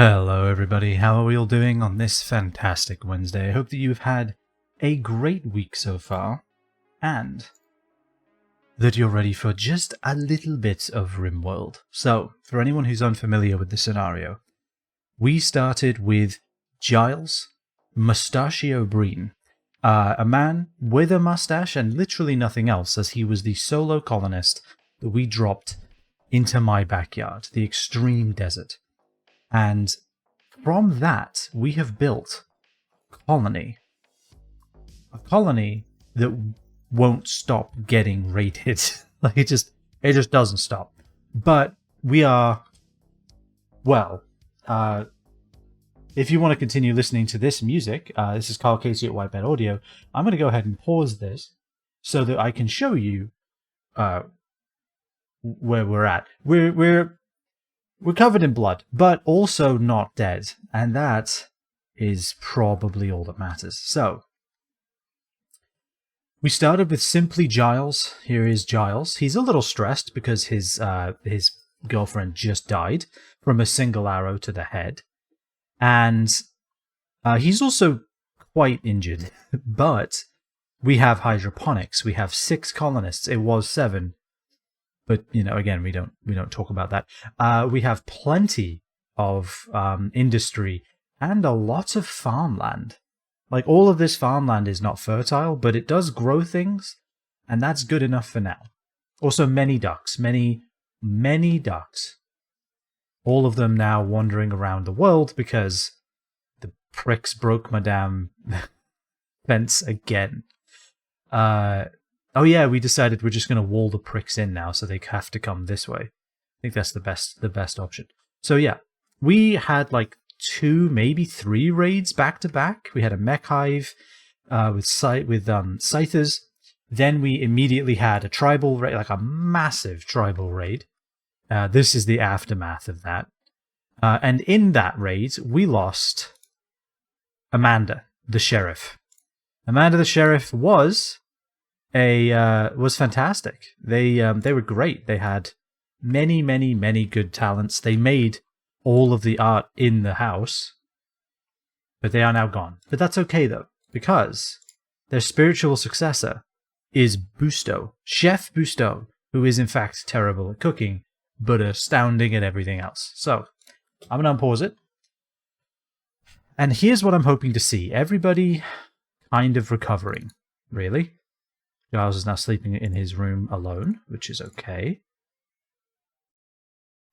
Hello everybody, how are we all doing on this fantastic Wednesday? I hope that you've had a great week so far, and that you're ready for just a little bit of RimWorld. So, for anyone who's unfamiliar with the scenario, we started with Giles Mustachio Breen, a man with a mustache and literally nothing else, as he was the solo colonist that we dropped into my backyard, the extreme desert. And from that, we have built a colony. A colony that won't stop getting raided. Like it just doesn't stop. But we are, well, if you want to continue listening to this music, this is Carl Casey at Whitebed Audio. I'm going to go ahead and pause this so that I can show you where we're at. We're covered in blood, but also not dead, and that is probably all that matters. So, we started with simply Giles. Here is Giles. He's a little stressed because his girlfriend just died from a single arrow to the head, and he's also quite injured. But we have hydroponics. We have 6 colonists. It was 7. But, you know, again, we don't talk about that. We have plenty of industry and a lot of farmland. Like, all of this farmland is not fertile, but it does grow things, and that's good enough for now. Also, many ducks. Many ducks. All of them now wandering around the world because the pricks broke my damn fence again. Oh yeah, we decided we're just going to wall the pricks in now, so they have to come this way. I think that's the best option. So yeah, we had like 2, maybe 3 raids back to back. We had a mech hive with scythers. Then we immediately had a tribal raid, like a massive tribal raid. This is the aftermath of that. And in that raid, we lost Amanda, the sheriff. Amanda, the sheriff was fantastic. They were great. They had many good talents. They made all of the art in the house, but they are now gone. But that's okay though, because their spiritual successor is Busto, Chef Busto, who is in fact terrible at cooking, but astounding at everything else. So I'm gonna unpause it, and here's what I'm hoping to see: everybody kind of recovering, really. Giles is now sleeping in his room alone, which is okay.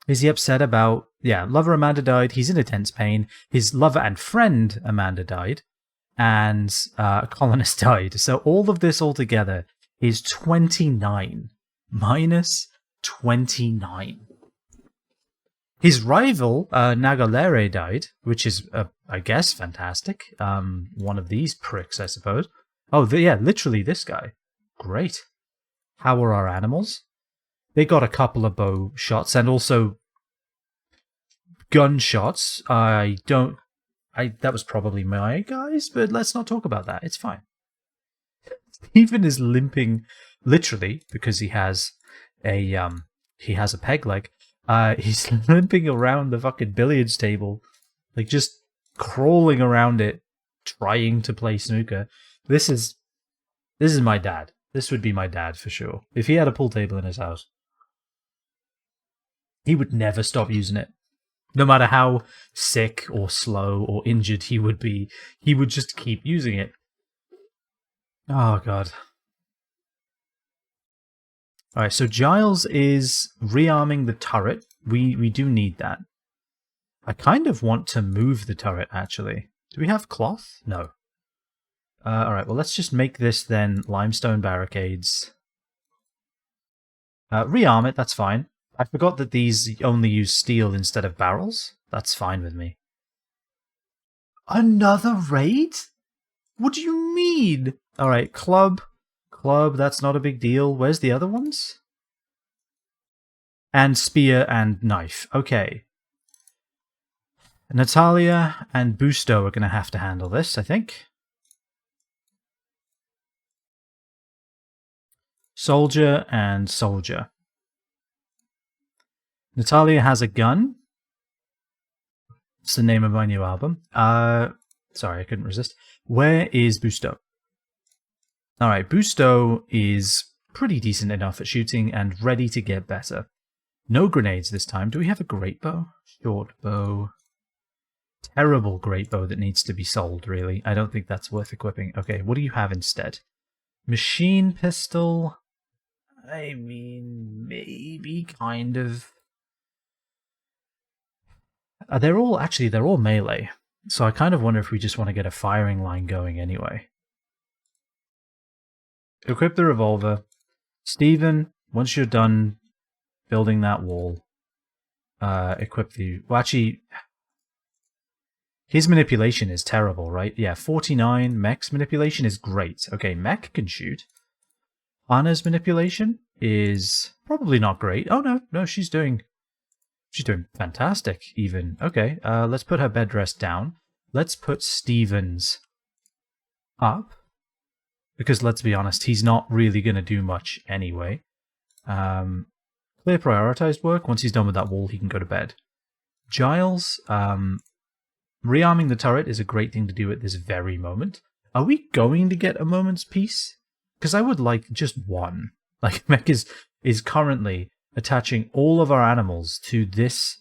Is he upset about... Yeah, lover Amanda died. He's in intense pain. His lover and friend Amanda died. And a colonist died. So all of this altogether is 29. Minus 29. His rival, Nagalere, died, which is, I guess, fantastic. One of these pricks, I suppose. Oh, yeah, literally this guy. Great. How are our animals? They got a couple of bow shots and also gunshots. That was probably my guys, but let's not talk about that. It's fine. Stephen is limping, literally, because he has a peg leg. He's limping around the fucking billiards table, like just crawling around it, trying to play snooker. This is my dad. This would be my dad for sure. If he had a pool table in his house, he would never stop using it. No matter how sick or slow or injured he would be, he would just keep using it. Oh, God. Alright, so Giles is rearming the turret. We do need that. I kind of want to move the turret, actually. Do we have cloth? No. Alright, well, let's just make this then limestone barricades. Rearm it, that's fine. I forgot that these only use steel instead of barrels. That's fine with me. Another raid? What do you mean? Alright, club. Club, that's not a big deal. Where's the other ones? And spear and knife. Okay. Natalia and Busto are going to have to handle this, I think. Soldier and soldier. Natalia has a gun. It's the name of my new album. Sorry, I couldn't resist. Where is Busto? Alright, Busto is pretty decent enough at shooting and ready to get better. No grenades this time. Do we have a great bow? Short bow. Terrible great bow that needs to be sold, really. I don't think that's worth equipping. Okay, what do you have instead? Machine pistol. I mean, maybe, kind of. They're all melee. So I kind of wonder if we just want to get a firing line going anyway. Equip the revolver. Stephen, once you're done building that wall, equip the... Well, actually, his manipulation is terrible, right? Yeah, 49. Mech's manipulation is great. Okay, Mech can shoot. Anna's manipulation is probably not great. Oh, no, she's doing fantastic, even. Okay, let's put her bed rest down. Let's put Stephen's up. Because let's be honest, he's not really going to do much anyway. Clear prioritized work. Once he's done with that wall, he can go to bed. Giles, rearming the turret is a great thing to do at this very moment. Are we going to get a moment's peace? Because I would like just one. Like, Mech is currently attaching all of our animals to this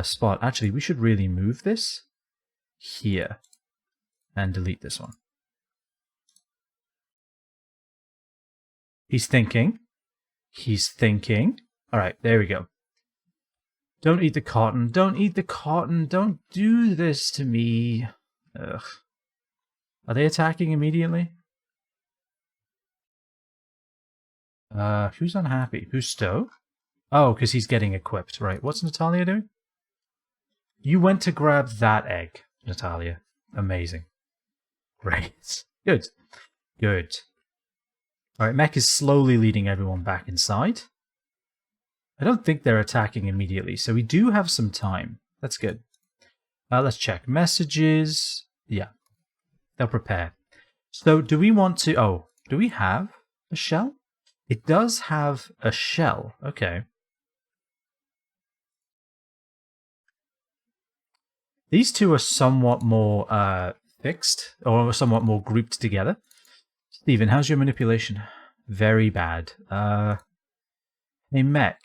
spot. Actually, we should really move this here and delete this one. He's thinking. He's thinking. Alright, there we go. Don't eat the cotton. Don't eat the cotton. Don't do this to me. Ugh. Are they attacking immediately? Who's unhappy? Busto? Oh, because he's getting equipped. Right, what's Natalia doing? You went to grab that egg, Natalia. Amazing. Great. Good. Good. Alright, Mech is slowly leading everyone back inside. I don't think they're attacking immediately, so we do have some time. That's good. Let's check. Messages. Yeah. They'll prepare. So, do we want to... Oh, do we have a shell? It does have a shell. Okay. These two are somewhat more fixed, or somewhat more grouped together. Stephen, how's your manipulation? Very bad. Hey, Mech,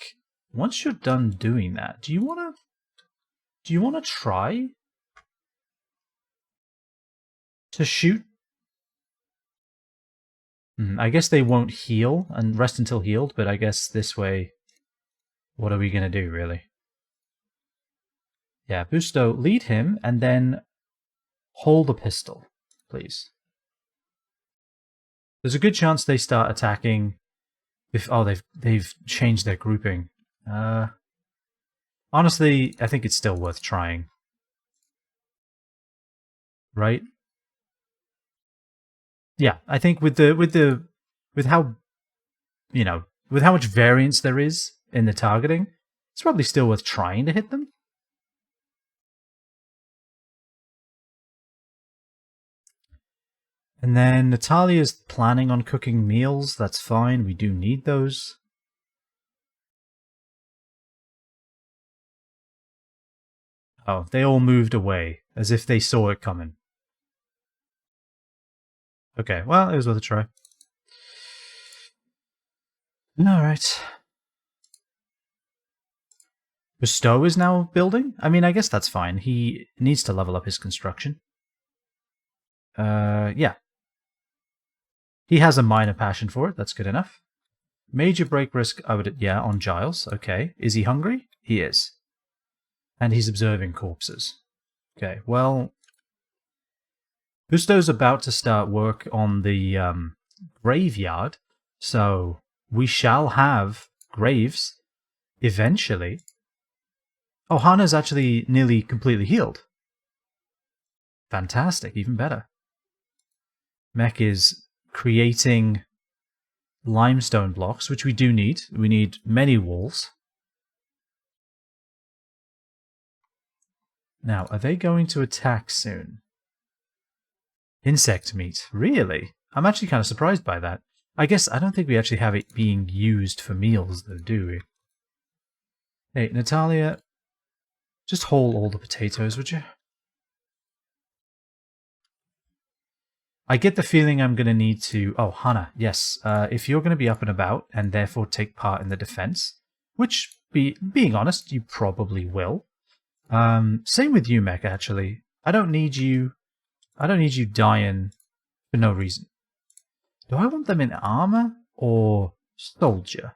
once you're done doing that, do you wanna try to shoot? I guess they won't heal and rest until healed, but I guess this way, what are we gonna do, really? Yeah, Busto, lead him and then hold the pistol, please. There's a good chance they start attacking. They've changed their grouping. Honestly, I think it's still worth trying. Right? Yeah, I think with how much variance there is in the targeting, it's probably still worth trying to hit them. And then Natalia's planning on cooking meals. That's fine. We do need those. Oh, they all moved away, as if they saw it coming. Okay, well, it was worth a try. Alright. Busto is now building? I mean, I guess that's fine. He needs to level up his construction. Yeah. He has a minor passion for it. That's good enough. Major break risk, yeah, on Giles. Okay. Is he hungry? He is. And he's observing corpses. Okay, well... Busto's about to start work on the graveyard, so we shall have graves eventually. Oh, Hana's actually nearly completely healed. Fantastic, even better. Mech is creating limestone blocks, which we do need. We need many walls. Now, are they going to attack soon? Insect meat. Really? I'm actually kind of surprised by that. I guess I don't think we actually have it being used for meals, though, do we? Hey, Natalia, Just haul all the potatoes, would you? I get the feeling I'm going to need to... Oh, Hannah, yes. If you're going to be up and about and therefore take part in the defense, which, being honest, you probably will. Same with you, Mech, actually. I don't need you dying for no reason. Do I want them in armor or soldier?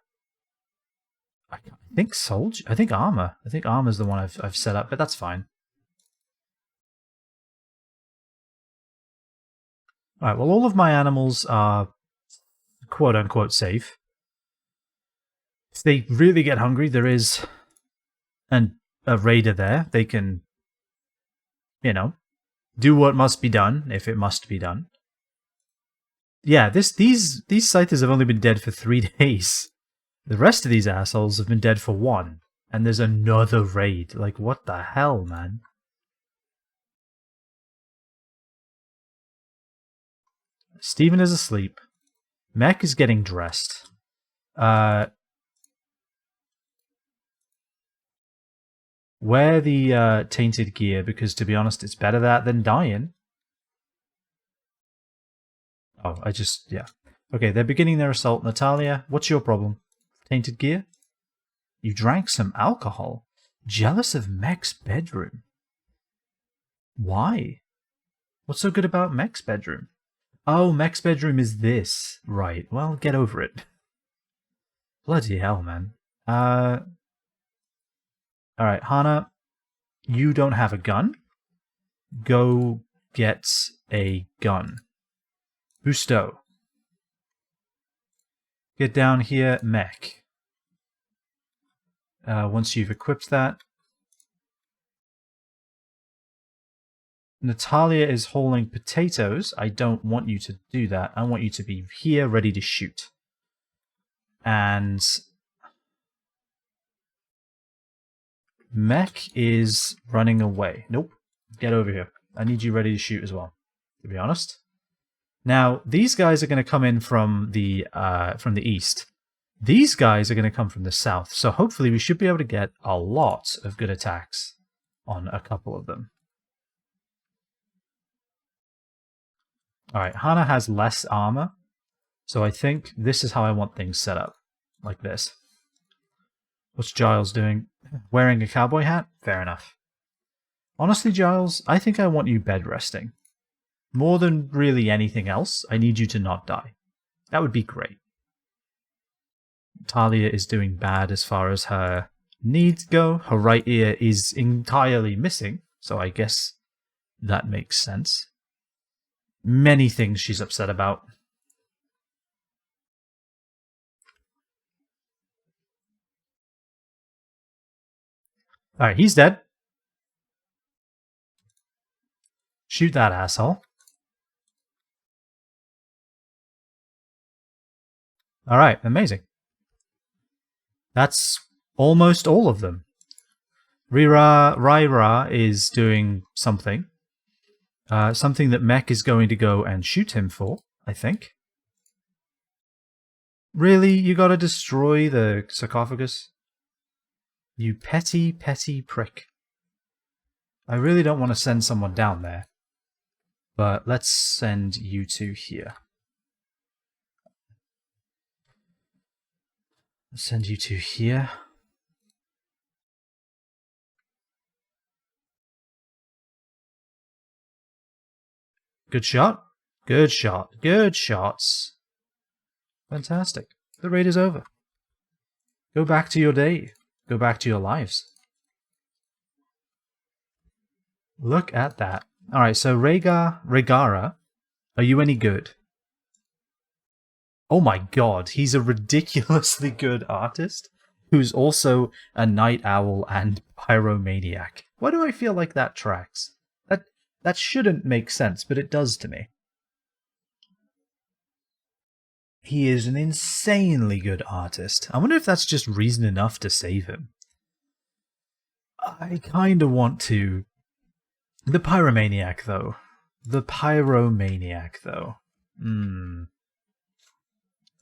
I think soldier. I think armor. I think armor's the one I've set up, but that's fine. Alright, well, all of my animals are quote-unquote safe. If they really get hungry, there is a raider there. They can, you know, do what must be done, if it must be done. Yeah, these scythers have only been dead for 3 days. The rest of these assholes have been dead for 1. And there's another raid. Like, what the hell, man? Steven is asleep. Mech is getting dressed. Wear the tainted gear, because to be honest, it's better that than dying. Oh, yeah. Okay, they're beginning their assault. Natalia, what's your problem? Tainted gear? You drank some alcohol. Jealous of Mech's bedroom. Why? What's so good about Mech's bedroom? Oh, Mech's bedroom is this. Right, well, get over it. Bloody hell, man. Alright, Hana, you don't have a gun. Go get a gun. Busto. Get down here, Mech. Once you've equipped that. Natalia is hauling potatoes. I don't want you to do that. I want you to be here ready to shoot. And Mech is running away. Nope. Get over here. I need you ready to shoot as well, to be honest. Now, these guys are going to come in from the east. These guys are going to come from the south. So hopefully we should be able to get a lot of good attacks on a couple of them. Alright, Hana has less armor. So I think this is how I want things set up. Like this. What's Giles doing? Wearing a cowboy hat? Fair enough. Honestly, Giles, I think I want you bed resting. More than really anything else, I need you to not die. That would be great. Talia is doing bad as far as her needs go. Her right ear is entirely missing, so I guess that makes sense. Many things she's upset about. Alright, he's dead. Shoot that asshole. Alright, amazing. That's almost all of them. Raira is doing something. Something that Mech is going to go and shoot him for, I think. Really? You gotta destroy the sarcophagus? You petty, petty prick. I really don't want to send someone down there. But let's send you two here. Let's send you two here. Good shot. Good shot. Good shots. Fantastic. The raid is over. Go back to your day. Go back to your lives. Look at that. Alright, so Regara, are you any good? Oh my god, he's a ridiculously good artist who's also a night owl and pyromaniac. Why do I feel like that tracks? That shouldn't make sense, but it does to me. He is an insanely good artist. I wonder if that's just reason enough to save him. I kind of want to... The pyromaniac, though. The pyromaniac, though.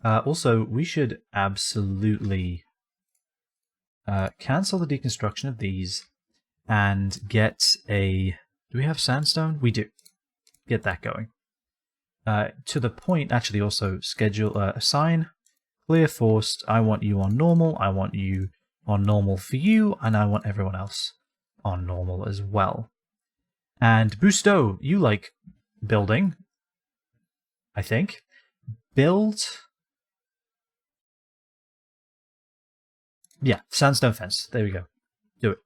Also, we should absolutely cancel the deconstruction of these and get a... Do we have sandstone? We do. Get that going. To the point, actually also schedule assign clear forced. I want you on normal. I want you on normal for you, and I want everyone else on normal as well. And Busto, you like building, I think. Build... Yeah, sandstone fence. There we go. Do it.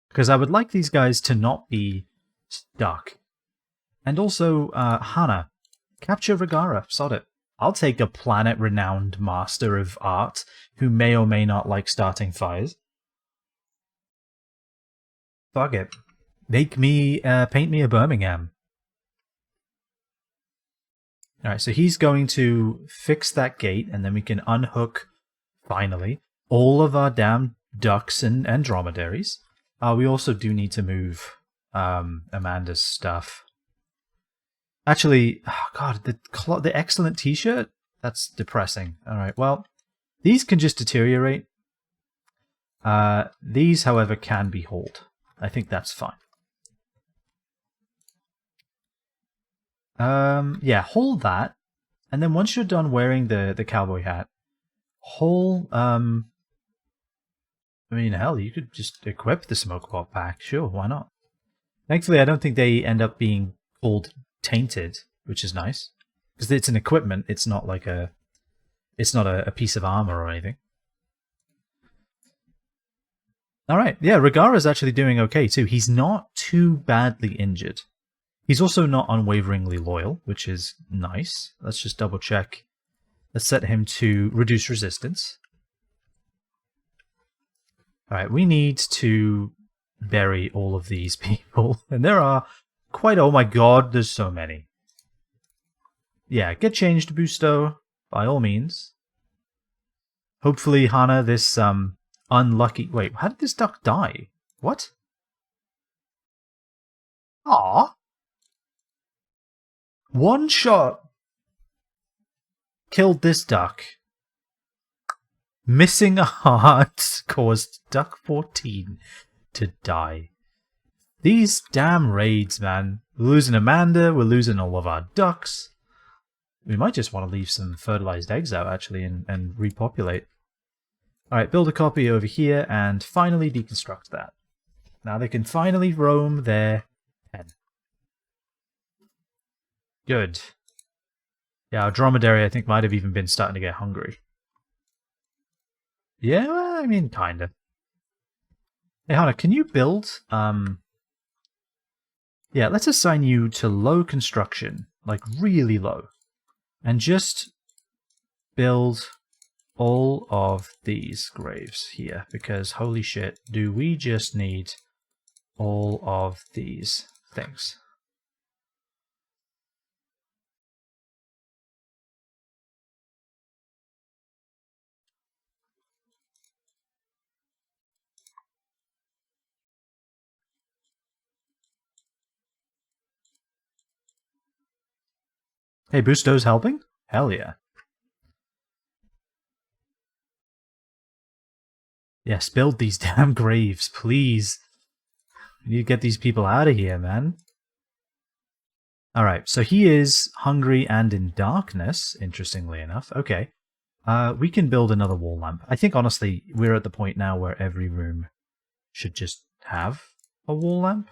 Because I would like these guys to not be stuck. And also, Hana, capture Regara. Sod it. I'll take a planet-renowned master of art who may or may not like starting fires. Fuck it. Make me, paint me a Birmingham. Alright, so he's going to fix that gate, and then we can unhook, finally, all of our damn ducks and dromedaries. We also do need to move Amanda's stuff. Actually, oh God, the excellent t-shirt? That's depressing. Alright, well, these can just deteriorate. These, however, can be hauled. I think that's fine. Yeah, haul that. And then once you're done wearing the cowboy hat, haul, I mean, hell, you could just equip the smoke pot pack. Sure, why not? Thankfully, I don't think they end up being called tainted, which is nice. Because it's an equipment, it's not like a... It's not a piece of armor or anything. Alright, yeah, Regara's actually doing okay too. He's not too badly injured. He's also not unwaveringly loyal, which is nice. Let's just double check. Let's set him to reduce resistance. Alright, we need to bury all of these people. And there are quite... Oh my god, there's so many. Yeah, get changed, Busto, by all means. Hopefully, Hana, this unlucky... Wait, how did this duck die? What? Aww. One shot killed this duck. Missing a heart caused Duck 14 to die. These damn raids, man. We're losing Amanda, we're losing all of our ducks. We might just want to leave some fertilized eggs out, actually, and repopulate. Alright, build a copy over here, and finally deconstruct that. Now they can finally roam their pen. Good. Yeah, our dromedary, I think, might have even been starting to get hungry. Yeah, well, I mean, kinda. Hey, Hana, can you build... Yeah, let's assign you to low construction. Like, really low. And just build all of these graves here. Because, holy shit, do we just need all of these things. Hey, Busto's helping? Hell yeah. Yes, build these damn graves, please. We need to get these people out of here, man. Alright, so he is hungry and in darkness, interestingly enough. Okay. We can build another wall lamp. I think, honestly, we're at the point now where every room should just have a wall lamp.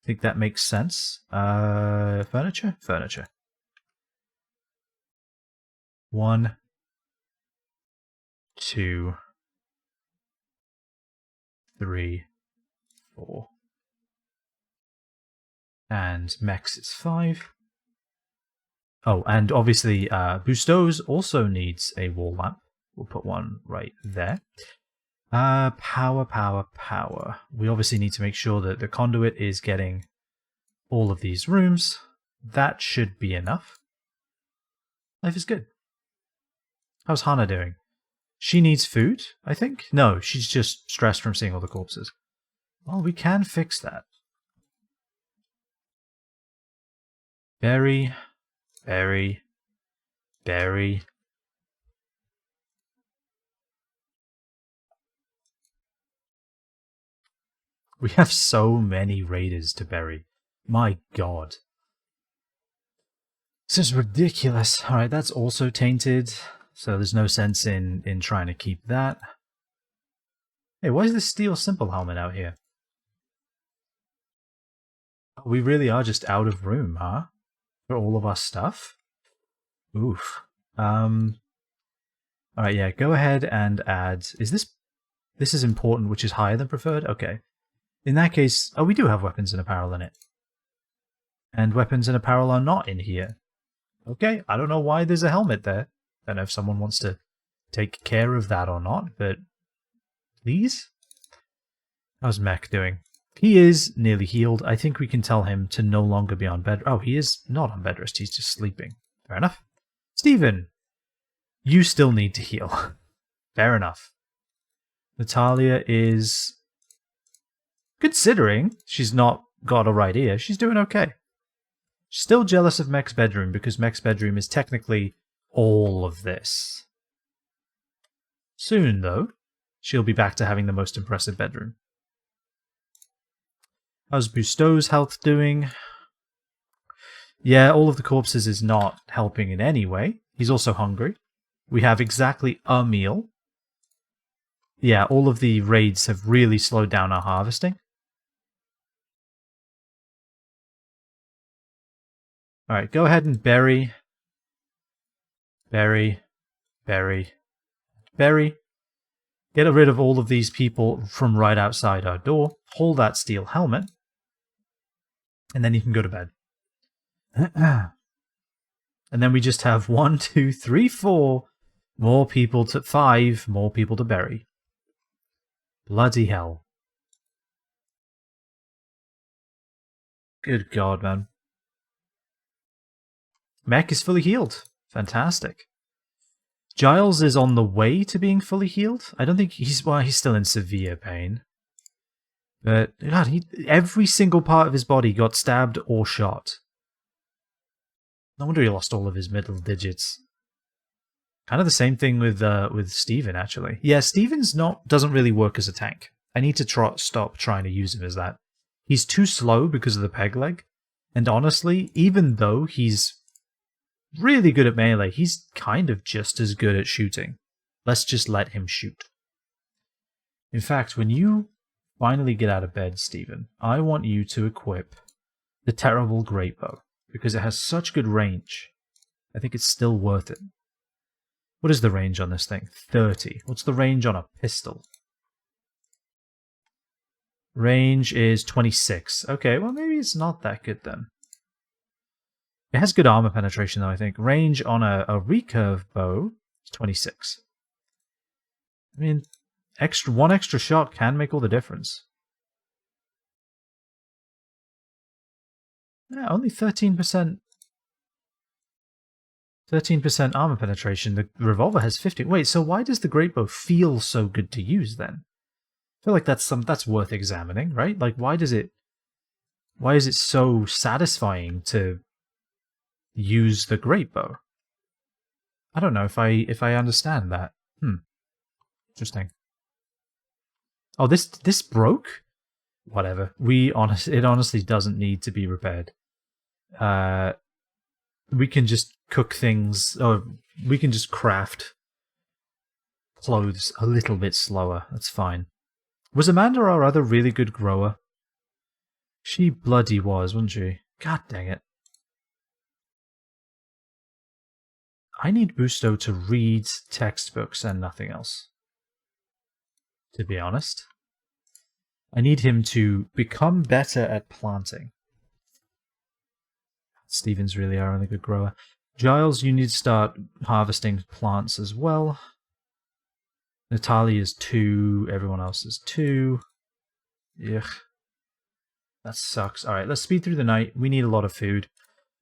I think that makes sense. Furniture? Furniture. 1, 2, 3, 4. And Mex is 5. Oh, and obviously Busto's also needs a wall lamp. We'll put one right there. Power. We obviously need to make sure that the conduit is getting all of these rooms. That should be enough. Life is good. How's Hana doing? She needs food, I think? No, she's just stressed from seeing all the corpses. Well, we can fix that. Berry. We have so many raiders to bury. My god. This is ridiculous. Alright, that's also tainted. So there's no sense in trying to keep that. Hey, why is this steel simple helmet out here? We really are just out of room, huh? For all of our stuff? Oof. Alright, yeah, go ahead and add... Is this... This is important, which is higher than preferred? Okay. In that case... Oh, we do have weapons and apparel in it. And weapons and apparel are not in here. Okay, I don't know why there's a helmet there. I don't know if someone wants to take care of that or not, but... Please? How's Mech doing? He is nearly healed. I think we can tell him to no longer be on bed... Oh, he is not on bed rest. He's just sleeping. Fair enough. Stephen! You still need to heal. Fair enough. Natalia is... Considering she's not got a right ear, she's doing okay. Still jealous of Mech's bedroom, because Mech's bedroom is technically all of this. Soon, though, she'll be back to having the most impressive bedroom. How's Bustow's health doing? Yeah, all of the corpses is not helping in any way. He's also hungry. We have exactly a meal. Yeah, all of the raids have really slowed down our harvesting. Alright, go ahead and bury. Bury. Bury. Bury. Get rid of all of these people from right outside our door. Hold that steel helmet. And then you can go to bed. And then we just have 1, 2, 3, 4 more people to... 5 more people to bury. Bloody hell. Good god, man. Mech is fully healed. Fantastic. Giles is on the way to being fully healed. I don't think he's... Well, he's still in severe pain. But, God, every single part of his body got stabbed or shot. No wonder he lost all of his middle digits. Kind of the same thing with Steven, actually. Yeah, Steven's doesn't really work as a tank. I need to stop trying to use him as that. He's too slow because of the peg leg. And honestly, even though he's really good at melee, he's kind of just as good at shooting. Let's just let him shoot. In fact, when you finally get out of bed, Steven, I want you to equip the terrible great bow, because it has such good range. I think it's still worth it. What is the range on this thing? 30. What's the range on a pistol? Range is 26. Okay, well maybe it's not that good then. It has good armor penetration though, I think. Range on a recurve bow is 26. I mean, one extra shot can make all the difference. Yeah, only 13%. 13% armor penetration. The revolver has 50. Wait, so why does the great bow feel so good to use then? I feel like that's worth examining, right? Like why is it so satisfying to use the great bow? I don't know if I understand that. Interesting. Oh, this broke? Whatever. It honestly doesn't need to be repaired. We can just cook things, or we can just craft clothes a little bit slower. That's fine. Was Amanda our other really good grower? She bloody was, wasn't she? God dang it. I need Busto to read textbooks and nothing else. To be honest. I need him to become better at planting. Steven's really our only good grower. Giles, you need to start harvesting plants as well. Natalia is 2. Everyone else is 2. Ugh. That sucks. Alright, let's speed through the night. We need a lot of food.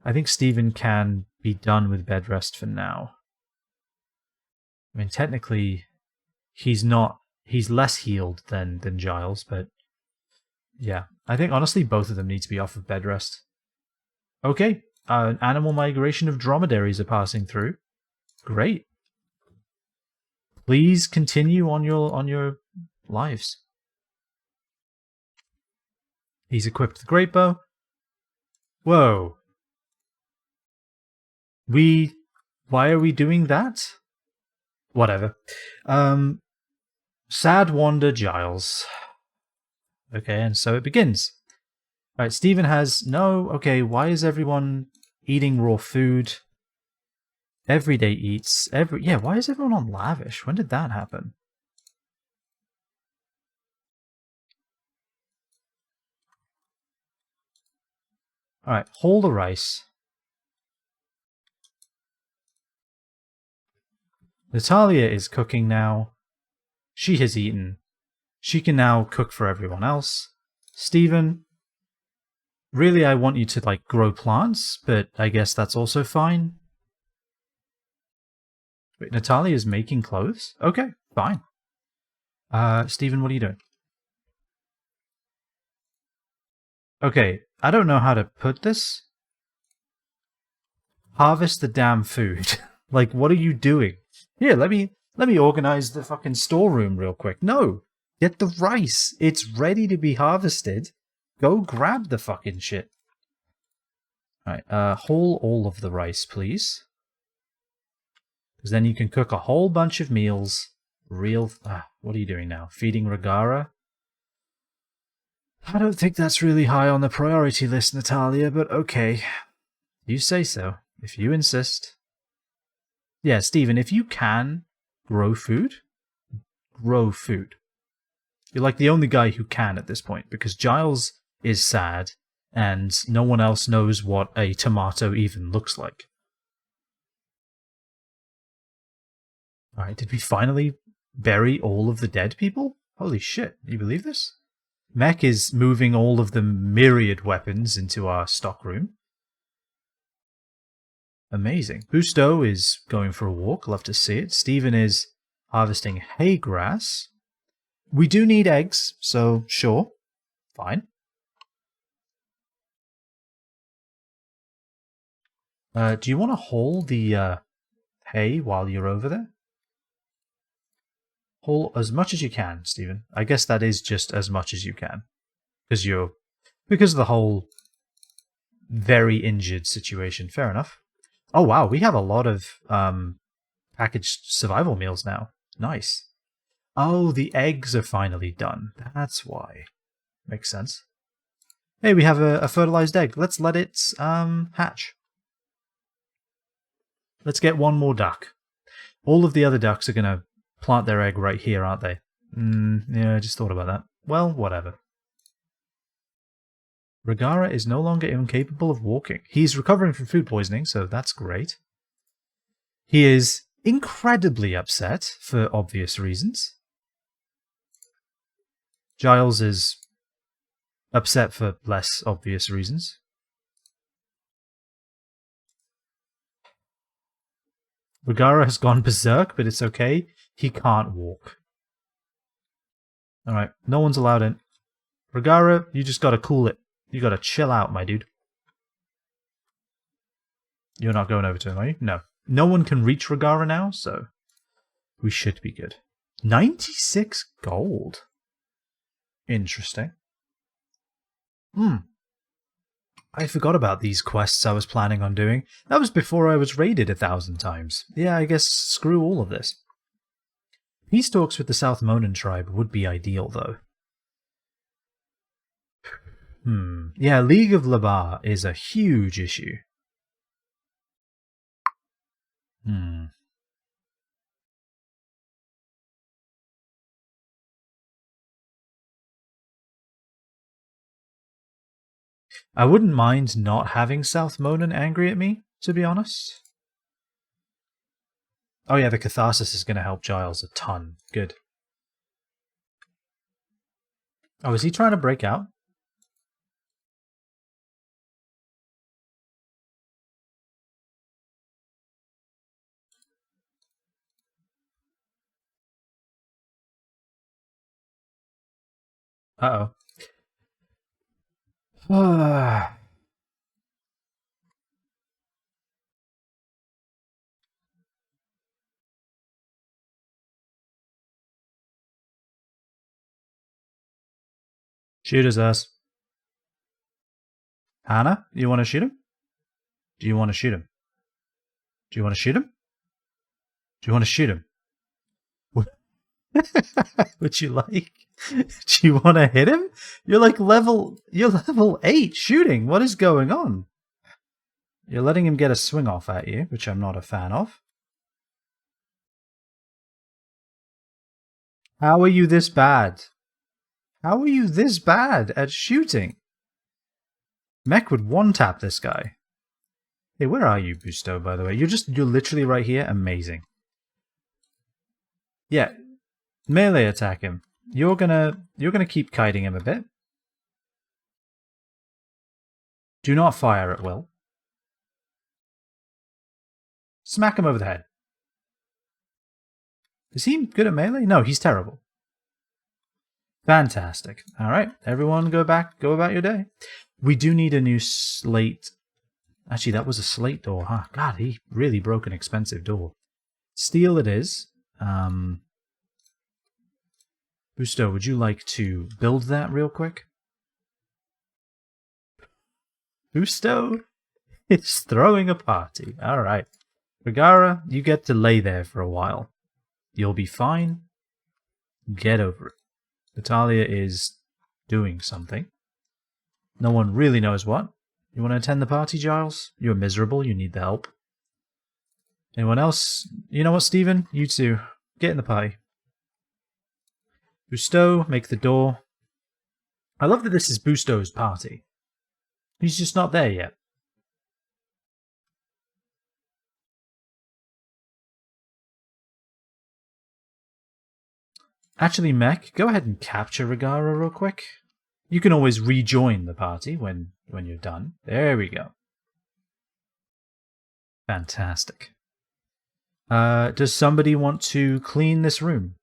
I think Steven can be done with bed rest for now. I mean, technically, he's less healed than Giles, but yeah. I think, honestly, both of them need to be off of bed rest. Okay, an animal migration of dromedaries are passing through. Great. Please continue on your lives. He's equipped the great bow. Whoa. Why are we doing that? Whatever. Sad wander Giles. Okay, and so it begins. Alright, Stephen has no... Okay, why is everyone eating raw food? Everyday eats. Yeah, why is everyone on lavish? When did that happen? Alright, haul the rice. Natalia is cooking now. She has eaten. She can now cook for everyone else. Stephen, really I want you to, like, grow plants, but I guess that's also fine. Wait, Natalia is making clothes? Okay, fine. Stephen, what are you doing? Okay, I don't know how to put this. Harvest the damn food. Like, what are you doing? Here, let me organize the fucking storeroom real quick. No! Get the rice. It's ready to be harvested. Go grab the fucking shit. Alright, haul all of the rice, please. Because then you can cook a whole bunch of meals. What are you doing now? Feeding Regara? I don't think that's really high on the priority list, Natalia, but okay. You say so, if you insist. Yeah, Stephen, if you can grow food, grow food. You're like the only guy who can at this point, because Giles is sad, and no one else knows what a tomato even looks like. Alright, did we finally bury all of the dead people? Holy shit, you believe this? Mech is moving all of the myriad weapons into our stockroom. Amazing. Busto is going for a walk. Love to see it. Stephen is harvesting hay grass. We do need eggs, so sure. Fine. Do you want to haul the hay while you're over there? Haul as much as you can, Stephen. I guess that is just as much as you can. Because of the whole very injured situation. Fair enough. Oh wow, we have a lot of packaged survival meals now. Nice. Oh, the eggs are finally done. That's why. Makes sense. Hey, we have a fertilized egg. Let's let it hatch. Let's get one more duck. All of the other ducks are going to plant their egg right here, aren't they? Yeah, I just thought about that. Well, whatever. Regara is no longer incapable of walking. He's recovering from food poisoning, so that's great. He is incredibly upset, for obvious reasons. Giles is upset for less obvious reasons. Regara has gone berserk, but it's okay. He can't walk. Alright, no one's allowed in. Regara, you just gotta cool it. You gotta chill out, my dude. You're not going over to him, are you? No. No one can reach Regara now, so we should be good. 96 gold. Interesting. I forgot about these quests I was planning on doing. That was before I was raided 1,000 times. Yeah, I guess screw all of this. Peace talks with the South Mourning tribe would be ideal, though. Yeah, League of Labar is a huge issue. I wouldn't mind not having South Mourning angry at me, to be honest. Oh yeah, the Catharsis is going to help Giles a ton. Good. Oh, is he trying to break out? Uh-oh. Shoot his ass. Hannah, you want to shoot him? Do you want to shoot him? Do you want to shoot him? Do you want to shoot him? Would you like? Do you want to hit him? You're level 8 shooting. What is going on? You're letting him get a swing off at you, which I'm not a fan of. How are you this bad? How are you this bad at shooting? Mech would one-tap this guy. Hey, where are you, Busto, by the way? You're literally right here. Amazing. Yeah. Melee attack him. You're gonna keep kiting him a bit. Do not fire at will. Smack him over the head. Is he good at melee? No, he's terrible. Fantastic. Alright, everyone go about your day. We do need a new slate. Actually, that was a slate door, huh? God, he really broke an expensive door. Steel it is. Busto, would you like to build that real quick? Busto is throwing a party. Alright. Regara, you get to lay there for a while. You'll be fine. Get over it. Natalia is doing something. No one really knows what. You want to attend the party, Giles? You're miserable. You need the help. Anyone else? You know what, Stephen? You too. Get in the party. Busto, make the door. I love that this is Busto's party. He's just not there yet. Actually, Mech, go ahead and capture Regara real quick. You can always rejoin the party when you're done. There we go. Fantastic. Does somebody want to clean this room?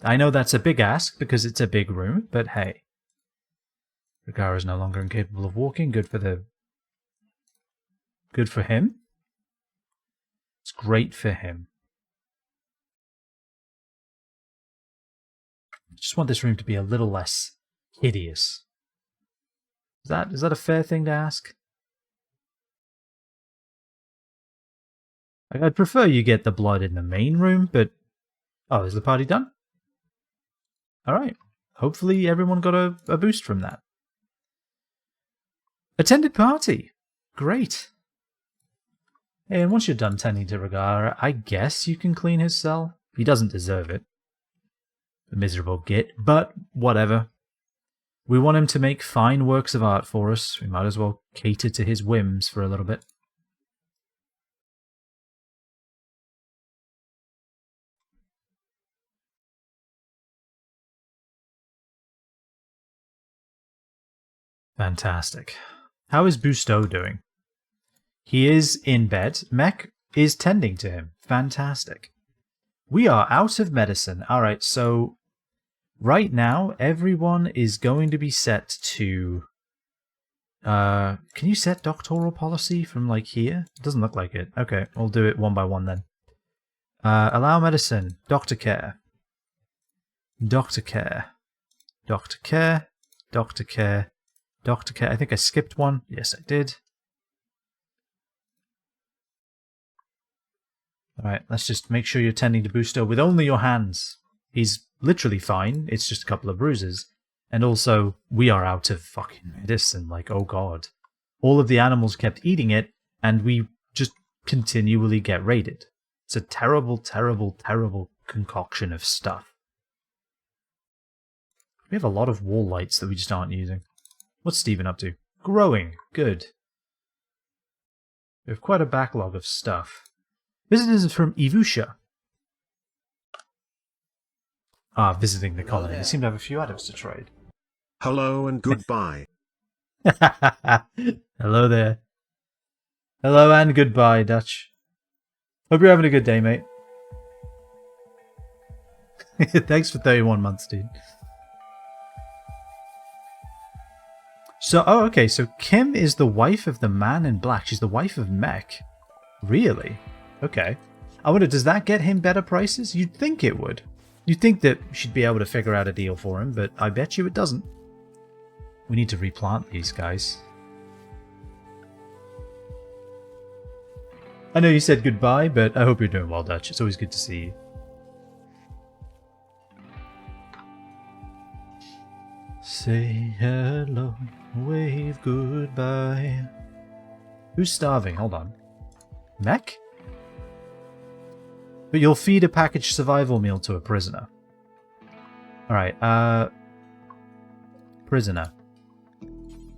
I know that's a big ask because it's a big room, but hey. Regara is no longer incapable of walking. Good for him. It's great for him. I just want this room to be a little less hideous. Is that a fair thing to ask? I'd prefer you get the blood in the main room, but... Oh, is the party done? Alright. Hopefully everyone got a boost from that. Attended party. Great. Hey, and once you're done tending to Regara, I guess you can clean his cell. He doesn't deserve it. A miserable git, but whatever. We want him to make fine works of art for us. We might as well cater to his whims for a little bit. Fantastic. How is Busto doing? He is in bed. Mech is tending to him. Fantastic. We are out of medicine. Alright, so right now everyone is going to be set to... can you set doctoral policy from like here? It doesn't look like it. Okay, we'll do it one by one then. Allow medicine. Doctor care. Doctor care. Doctor care. Doctor care. Doctor care. I think I skipped one. Yes, I did. Alright, let's just make sure you're tending to Busto with only your hands. He's literally fine. It's just a couple of bruises. And also, we are out of fucking medicine. Like, oh god. All of the animals kept eating it, and we just continually get raided. It's a terrible, terrible, terrible concoction of stuff. We have a lot of wall lights that we just aren't using. What's Steven up to? Growing. Good. We have quite a backlog of stuff. Visitors from Evusha. Ah, visiting the colony. They seem to have a few items to trade. Hello and goodbye. Hello there. Hello and goodbye, Dutch. Hope you're having a good day, mate. Thanks for 31 months, dude. So, oh, okay, so Kim is the wife of the man in black. She's the wife of Mech. Really? Okay. I wonder, does that get him better prices? You'd think it would. You'd think that she'd be able to figure out a deal for him, but I bet you it doesn't. We need to replant these guys. I know you said goodbye, but I hope you're doing well, Dutch. It's always good to see you. Say hello, wave goodbye. Who's starving? Hold on. Mech? But you'll feed a packaged survival meal to a prisoner. Alright, prisoner.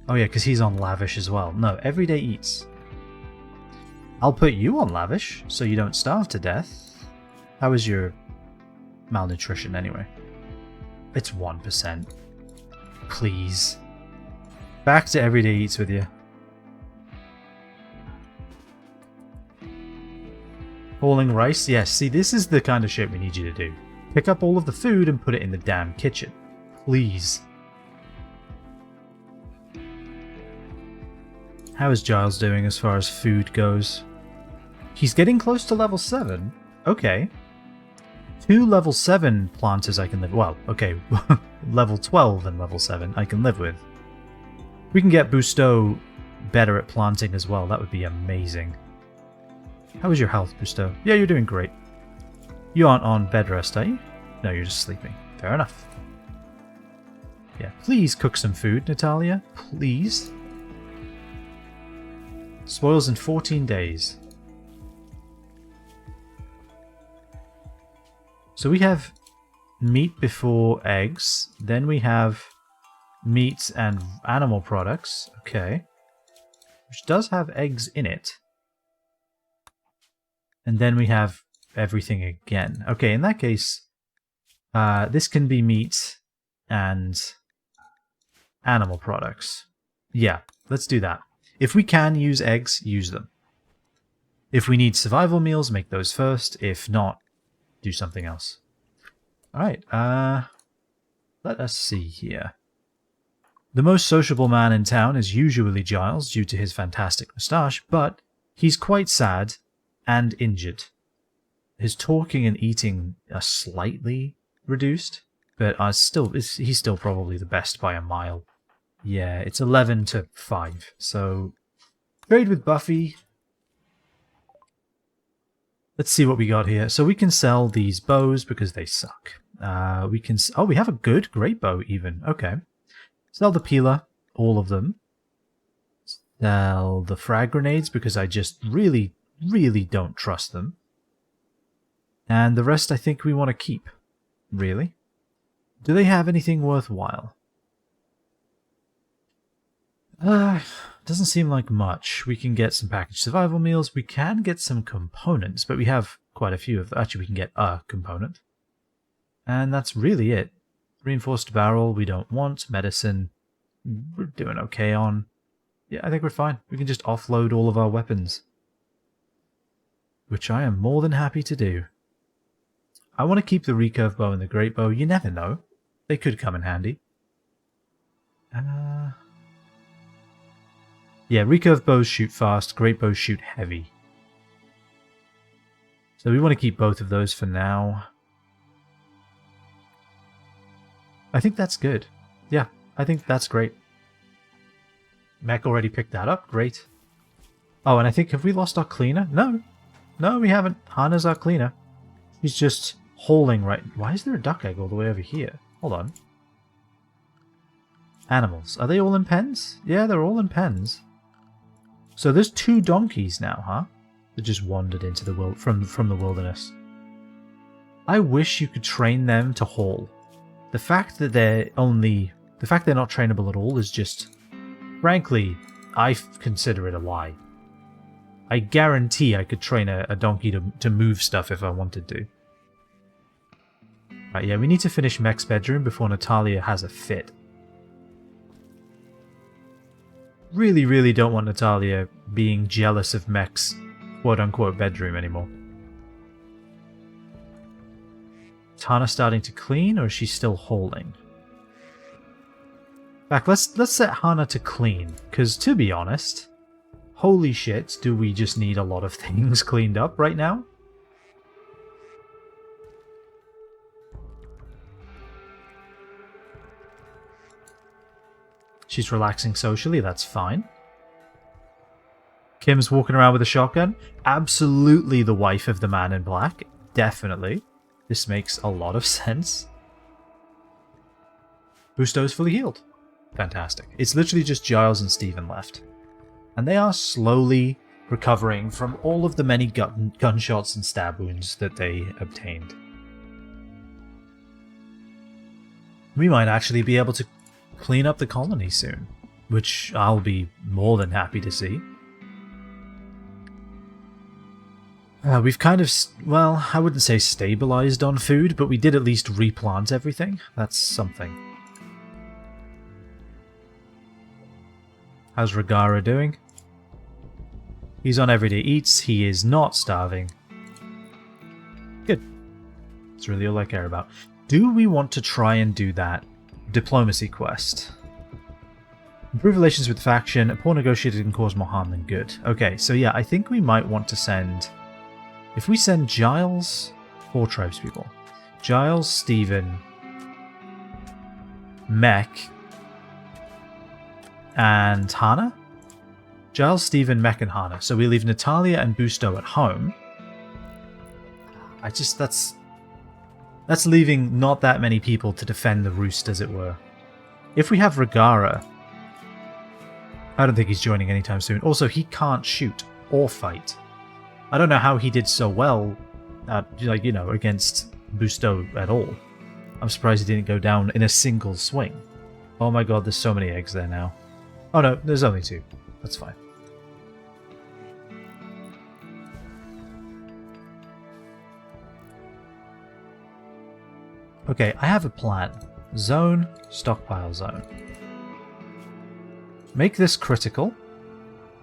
Oh yeah, because he's on lavish as well. No, everyday eats. I'll put you on lavish, so you don't starve to death. How is your malnutrition anyway? It's 1%. Please. Back to everyday eats with you. Hauling rice? Yes, see, this is the kind of shit we need you to do. Pick up all of the food and put it in the damn kitchen. Please. How is Giles doing as far as food goes? He's getting close to level 7. Okay. 2 level 7 planters I can live... Well, okay. Level 12 and level 7 I can live with. We can get Busto better at planting as well. That would be amazing. How is your health, Busto? Yeah, you're doing great. You aren't on bed rest, are you? No, you're just sleeping. Fair enough. Yeah, please cook some food, Natalia. Please. Spoils in 14 days. So we have meat before eggs. Then we have meat and animal products. Okay. Which does have eggs in it. And then we have everything again. Okay, in that case, this can be meat and animal products. Yeah, let's do that. If we can use eggs, use them. If we need survival meals, make those first. If not, do something else. Alright, let us see here. The most sociable man in town is usually Giles due to his fantastic moustache, but he's quite sad and injured. His talking and eating are slightly reduced, but he's still probably the best by a mile. Yeah, it's 11 to 5, so trade with Buffy. Let's see what we got here. So we can sell these bows because they suck. We have a great bow even. Okay. Sell the peeler, all of them. Sell the frag grenades because I just really don't trust them. And the rest I think we want to keep. Really? Do they have anything worthwhile? Doesn't seem like much. We can get some packaged survival meals. We can get some components, but we have quite a few of them. Actually, we can get a component. And that's really it. Reinforced barrel, we don't want. Medicine, we're doing okay on. Yeah, I think we're fine. We can just offload all of our weapons. Which I am more than happy to do. I want to keep the recurve bow and the great bow. You never know. They could come in handy. Yeah, recurve bows shoot fast, great bows shoot heavy. So we want to keep both of those for now. I think that's good. Yeah, I think that's great. Mech already picked that up. Great. Oh, and I think, have we lost our cleaner? No. No, we haven't. Hana's our cleaner. She's just hauling right... Why is there a duck egg all the way over here? Hold on. Animals. Are they all in pens? Yeah, they're all in pens. So there's 2 donkeys now, huh? That just wandered into the from the wilderness. I wish you could train them to haul. The fact that they're not trainable at all is just, frankly, I consider it a lie. I guarantee I could train a donkey to move stuff if I wanted to. Right, yeah, we need to finish Mech's bedroom before Natalia has a fit. Really don't want Natalia being jealous of Mech's quote-unquote bedroom anymore. Is Hana starting to clean, or is she still hauling? In fact, let's set Hana to clean, because to be honest, holy shit, do we just need a lot of things cleaned up right now? She's relaxing socially, that's fine. Kim's walking around with a shotgun. Absolutely the wife of the man in black. Definitely. This makes a lot of sense. Busto's fully healed. Fantastic. It's literally just Giles and Stephen left. And they are slowly recovering from all of the many gunshots and stab wounds that they obtained. We might actually be able to clean up the colony soon, which I'll be more than happy to see. We've kind of, well, I wouldn't say stabilized on food, but we did at least replant everything. That's something. How's Ragara doing? He's on Everyday Eats. He is not starving. Good. That's really all I care about. Do we want to try and do that diplomacy quest? Improve relations with faction. Poor negotiator can cause more harm than good. Okay, so yeah, I think we might want to send... If we send Giles... 4 tribespeople. Giles, Stephen... Mech... and Hana? Giles, Stephen, Mech, and Hana. So we leave Natalia and Busto at home. That's leaving not that many people to defend the roost, as it were. If we have Ragara... I don't think he's joining anytime soon. Also, he can't shoot or fight. I don't know how he did so well, against Busto at all. I'm surprised he didn't go down in a single swing. Oh my god, there's so many eggs there now. Oh no, there's only 2. That's fine. Okay, I have a plan. Zone, stockpile zone. Make this critical,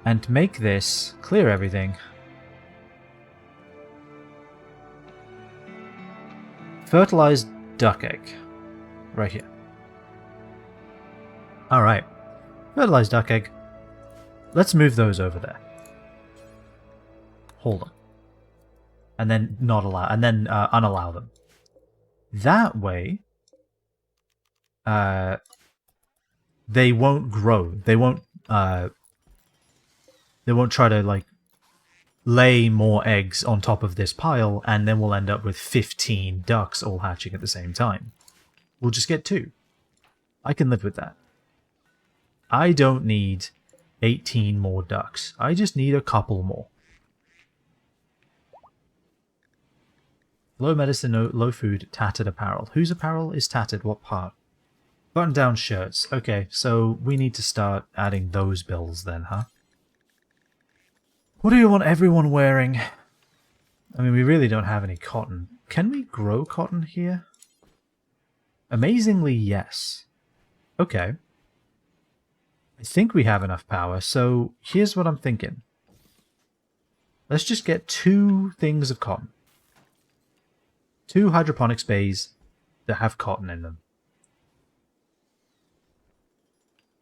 and make this clear everything. Fertilized duck egg. Right here. Alright. Fertilized duck egg. Let's move those over there. Hold on. And then not allow, and then unallow them. That way, they won't grow. They won't try to, like, lay more eggs on top of this pile, and then we'll end up with 15 ducks all hatching at the same time. We'll just get 2. I can live with that. I don't need 18 more ducks. I just need a couple more. Low medicine, low food, tattered apparel. Whose apparel is tattered? What part? Button-down shirts. Okay, so we need to start adding those bills then, huh? What do you want everyone wearing? I mean, we really don't have any cotton. Can we grow cotton here? Amazingly, yes. Okay. I think we have enough power, so here's what I'm thinking. Let's just get 2 things of cotton. 2 hydroponics bays that have cotton in them.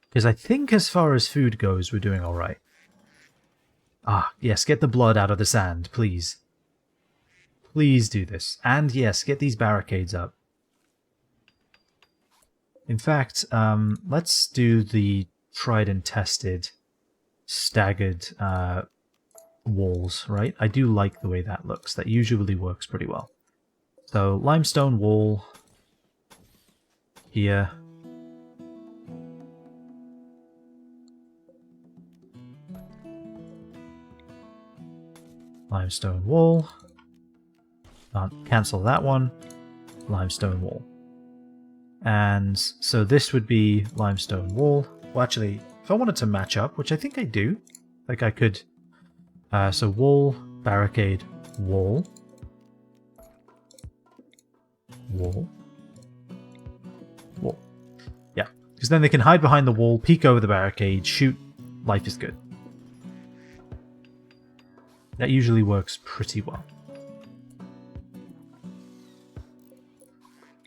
Because I think as far as food goes, we're doing alright. Ah, yes, get the blood out of the sand, please. Please do this. And yes, get these barricades up. In fact, let's do the tried and tested staggered walls, right? I do like the way that looks. That usually works pretty well. So, limestone wall here. Limestone wall. Cancel that one. Limestone wall. And so this would be limestone wall. Well, actually, if I wanted to match up, which I think I do, like I could. So wall, barricade, wall. Wall. Wall. Yeah, because then they can hide behind the wall, peek over the barricade, shoot. Life is good. That usually works pretty well.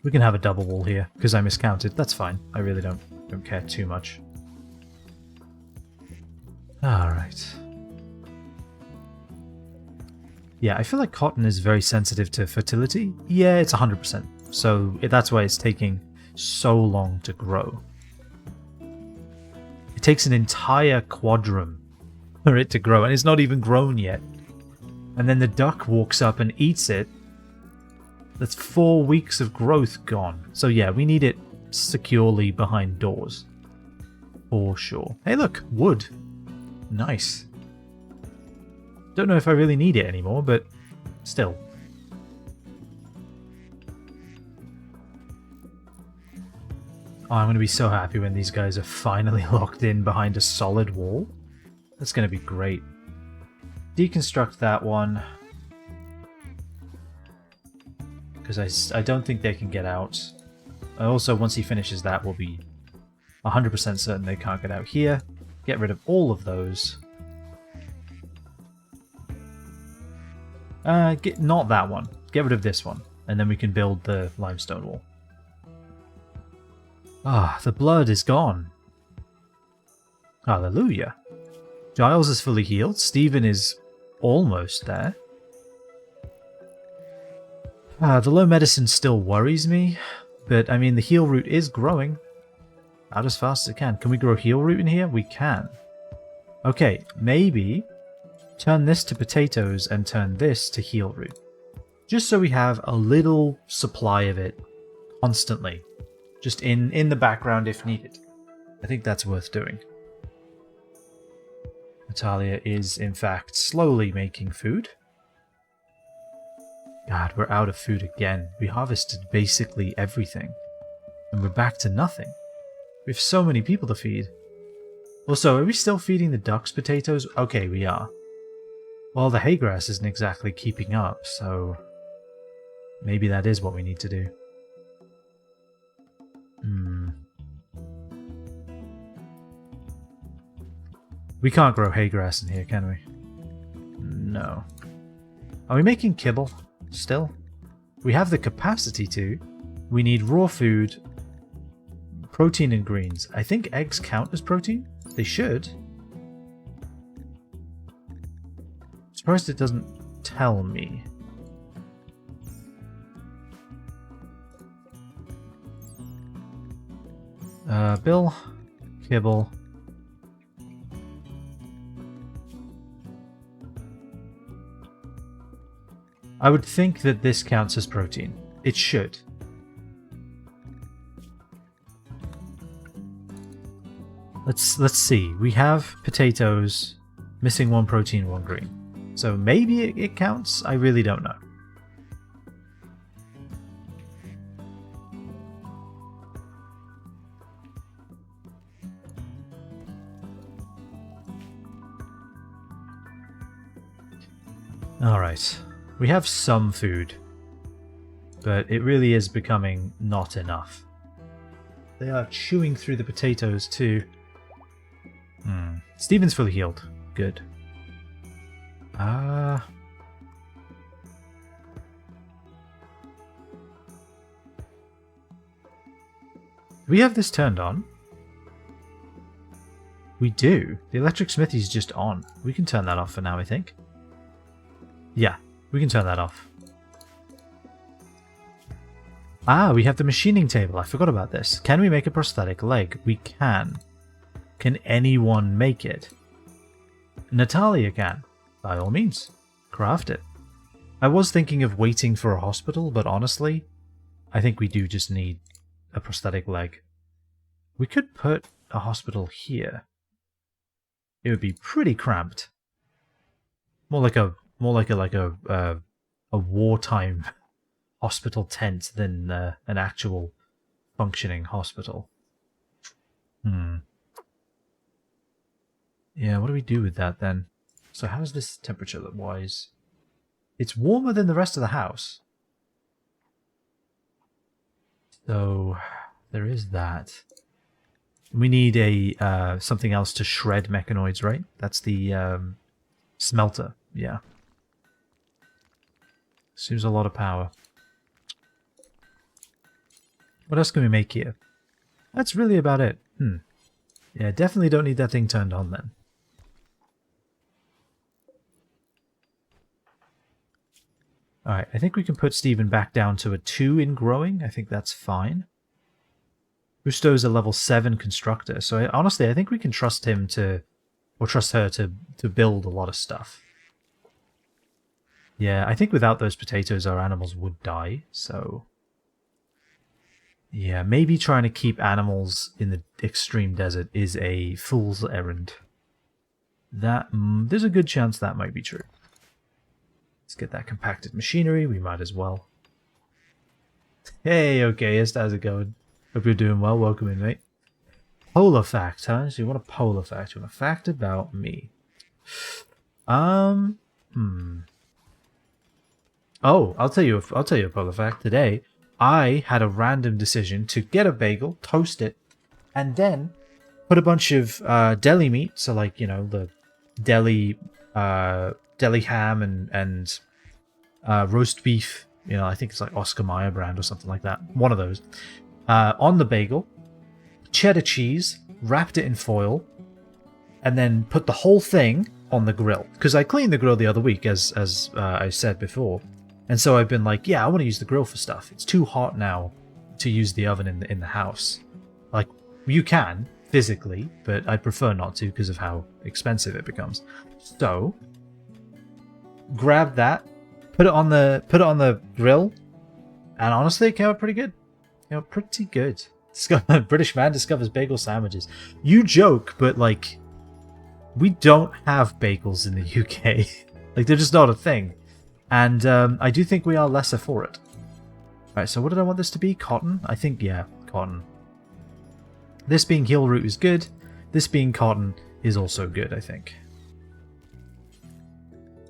We can have a double wall here, because I miscounted. That's fine. I really don't care too much. Alright. Yeah, I feel like cotton is very sensitive to fertility. Yeah, it's 100%. So that's why it's taking so long to grow. It takes an entire quadrum for it to grow, and it's not even grown yet. And then the duck walks up and eats it. That's 4 weeks of growth gone. So yeah, we need it securely behind doors. For sure. Hey look, wood. Nice. Don't know if I really need it anymore, but still. Oh, I'm going to be so happy when these guys are finally locked in behind a solid wall. That's going to be great. Deconstruct that one. Because I don't think they can get out. Also, once he finishes that, we'll be 100% certain they can't get out here. Get rid of all of those. Not that one. Get rid of this one. And then we can build the limestone wall. Ah, the blood is gone. Hallelujah. Giles is fully healed. Stephen is almost there. The low medicine still worries me. But, I mean, the heal root is growing. Out as fast as it can. Can we grow heal root in here? We can. Okay, maybe turn this to potatoes and turn this to heal root. Just so we have a little supply of it constantly. Just in the background if needed. I think that's worth doing. Natalia is, in fact, slowly making food. God, we're out of food again. We harvested basically everything. And we're back to nothing. We have so many people to feed. Also, are we still feeding the ducks potatoes? Okay, we are. Well, the hay grass isn't exactly keeping up, so maybe that is what we need to do. We can't grow hay grass in here, can we? No. Are we making kibble still? We have the capacity to. We need raw food, protein and greens. I think eggs count as protein. They should. Surprised it doesn't tell me. Bill, kibble. I would think that this counts as protein. It should. Let's see. We have potatoes, missing 1 protein, 1 green. So maybe it counts? I really don't know. Alright. We have some food, but it really is becoming not enough. They are chewing through the potatoes too. Stephen's fully healed. Good. Do we have this turned on? We do. The electric smithy's just on. We can turn that off for now, I think. Yeah. We can turn that off. We have the machining table. I forgot about this. Can we make a prosthetic leg? We can. Can anyone make it? Natalia can. By all means. Craft it. I was thinking of waiting for a hospital, but honestly, I think we do just need a prosthetic leg. We could put a hospital here. It would be pretty cramped. More like a wartime hospital tent than an actual functioning hospital. Yeah, what do we do with that then? So how does this temperature look wise? It's warmer than the rest of the house. So there is that. We need a something else to shred mechanoids, right? That's the smelter. Yeah. Seems a lot of power. What else can we make here? That's really about it. Yeah, definitely don't need that thing turned on then. Alright, I think we can put Stephen back down to a 2 in growing. I think that's fine. Rusto's a level 7 constructor, so honestly, I think we can trust him to or trust her to build a lot of stuff. Yeah, I think without those potatoes, our animals would die. So, yeah, maybe trying to keep animals in the extreme desert is a fool's errand. That there's a good chance that might be true. Let's get that compacted machinery. We might as well. Hey, okay, how's it going? Hope you're doing well. Welcome in, mate. Polar fact, huh? So you want a polar fact? You want a fact about me? Oh, I'll tell you a polar fact. Today, I had a random decision to get a bagel, toast it, and then put a bunch of deli meat. So, like, you know, the deli ham and roast beef. You know, I think it's like Oscar Mayer brand or something like that. One of those on the bagel. Cheddar cheese, wrapped it in foil, and then put the whole thing on the grill. Because I cleaned the grill the other week, as I said before. And so I've been like, yeah, I want to use the grill for stuff. It's too hot now to use the oven in the house. Like, you can, physically, but I prefer not to because of how expensive it becomes. So, grab that, put it on the grill, and honestly, it came out pretty good. Pretty good. British man discovers bagel sandwiches. You joke, but like, we don't have bagels in the UK. Like, they're just not a thing. And I do think we are lesser for it. Alright, so what did I want this to be? Cotton? I think, yeah, cotton. This being heel root is good. This being cotton is also good, I think.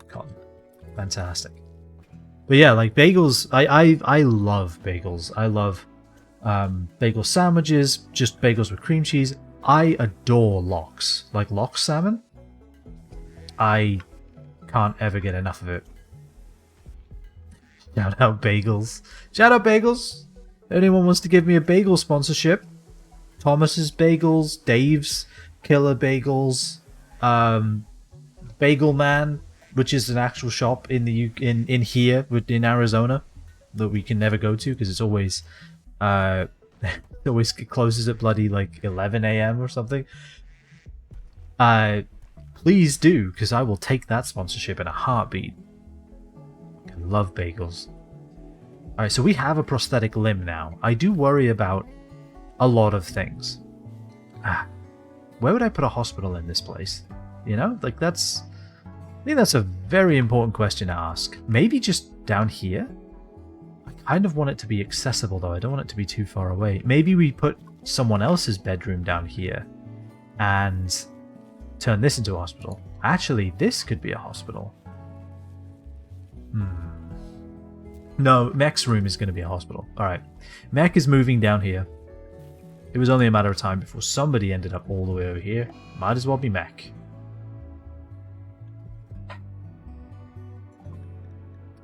Cotton. Fantastic. But yeah, like bagels, I love bagels. I love bagel sandwiches, just bagels with cream cheese. I adore lox. Like lox salmon. I can't ever get enough of it. Shout out bagels. Shout out bagels. Anyone wants to give me a bagel sponsorship? Thomas's Bagels, Dave's Killer Bagels, Bagel Man, which is an actual shop in the in here in Arizona that we can never go to because it's always it always closes at bloody like 11 a.m. or something. Please do, because I will take that sponsorship in a heartbeat. I love bagels. Alright, so we have a prosthetic limb now. I do worry about a lot of things. Where would I put a hospital in this place? You know, like I think that's a very important question to ask. Maybe just down here? I kind of want it to be accessible though. I don't want it to be too far away. Maybe we put someone else's bedroom down here and turn this into a hospital. Actually, this could be a hospital. No, Mech's room is going to be a hospital. Alright. Mech is moving down here. It was only a matter of time before somebody ended up all the way over here. Might as well be Mech.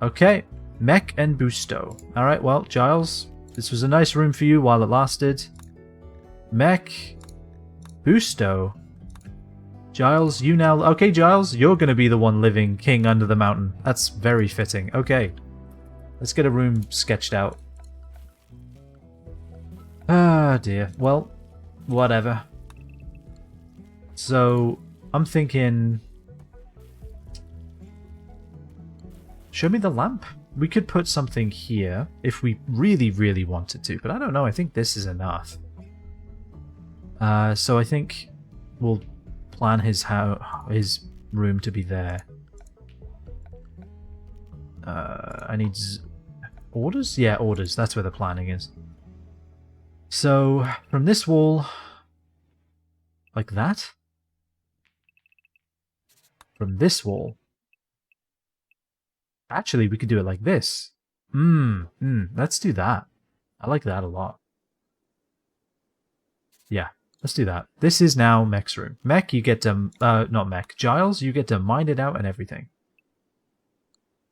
Okay. Mech and Busto. Alright, well, Giles, this was a nice room for you while it lasted. Mech. Busto. Giles, you now... Okay, Giles, you're going to be the one living king under the mountain. That's very fitting. Okay. Let's get a room sketched out. Ah, dear. Well, whatever. So, I'm thinking... Show me the lamp. We could put something here if we really, really wanted to, but I don't know. I think this is enough. So I think we'll plan his room to be there. I need orders? Yeah, orders. That's where the planning is. So, from this wall, like that. From this wall. Actually, we could do it like this. Let's do that. I like that a lot. Yeah, let's do that. This is now Mech's room. Mech, you get to... not Mech. Giles, you get to mine it out and everything.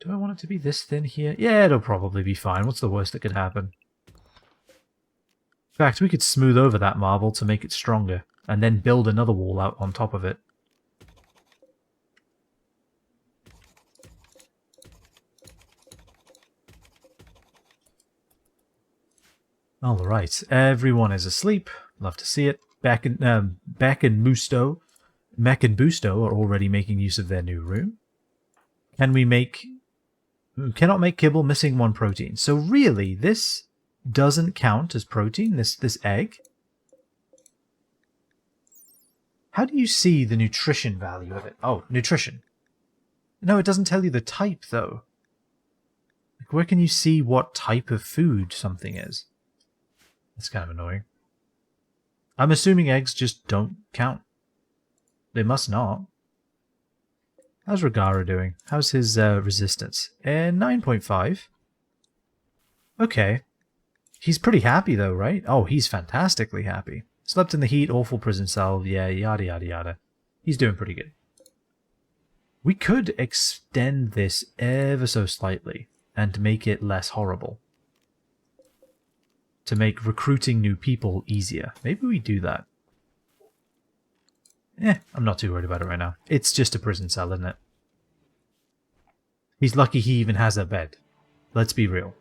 Do I want it to be this thin here? Yeah, it'll probably be fine. What's the worst that could happen? In fact, we could smooth over that marble to make it stronger, and then build another wall out on top of it. Alright, everyone is asleep. Love to see it. Beck and Musto Mech and Busto are already making use of their new room. Can we make... Cannot make kibble, missing 1 protein. So really, this doesn't count as protein, this egg. How do you see the nutrition value of it? Oh, nutrition. No, it doesn't tell you the type, though. Like, where can you see what type of food something is? That's kind of annoying. I'm assuming eggs just don't count. They must not. How's Regara doing? How's his resistance? 9.5. Okay. He's pretty happy though, right? Oh, he's fantastically happy. Slept in the heat, awful prison cell, yeah, yada yada yada. He's doing pretty good. We could extend this ever so slightly and make it less horrible. To make recruiting new people easier. Maybe we do that. I'm not too worried about it right now. It's just a prison cell, isn't it? He's lucky he even has a bed. Let's be real.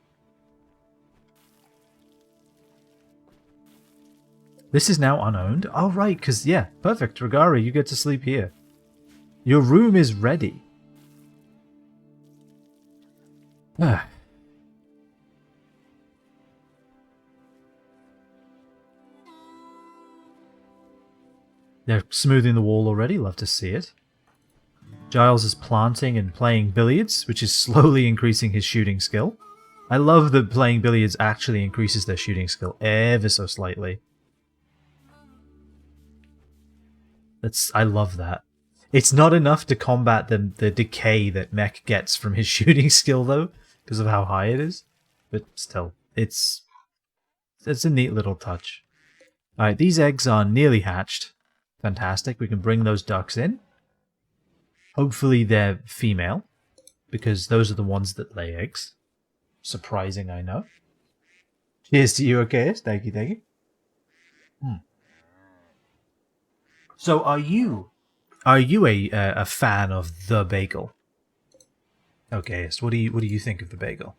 This is now unowned? Oh, right, because, yeah, perfect. Regara, you get to sleep here. Your room is ready. Ah. They're smoothing the wall already. Love to see it. Giles is planting and playing billiards, which is slowly increasing his shooting skill. I love that playing billiards actually increases their shooting skill ever so slightly. I love that. It's not enough to combat the decay that Mech gets from his shooting skill, though, because of how high it is. But still, it's a neat little touch. Alright, these eggs are nearly hatched. Fantastic. We can bring those ducks in. Hopefully they're female, because those are the ones that lay eggs. Surprising, I know. Cheers to you, okay? Thank you, thank you. So, are you a fan of the bagel? Okay, so what do you think of the bagel?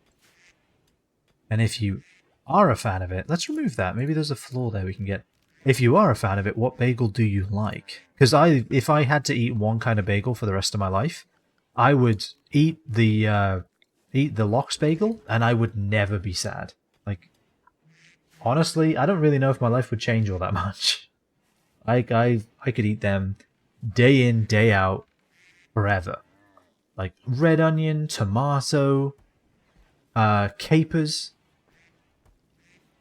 And if you are a fan of it, let's remove that. Maybe there's a flaw there we can get. If you are a fan of it, what bagel do you like? Because if I had to eat one kind of bagel for the rest of my life, I would eat the lox bagel, and I would never be sad. Like, honestly, I don't really know if my life would change all that much. I could eat them day in, day out, forever. Like red onion, tomato, capers.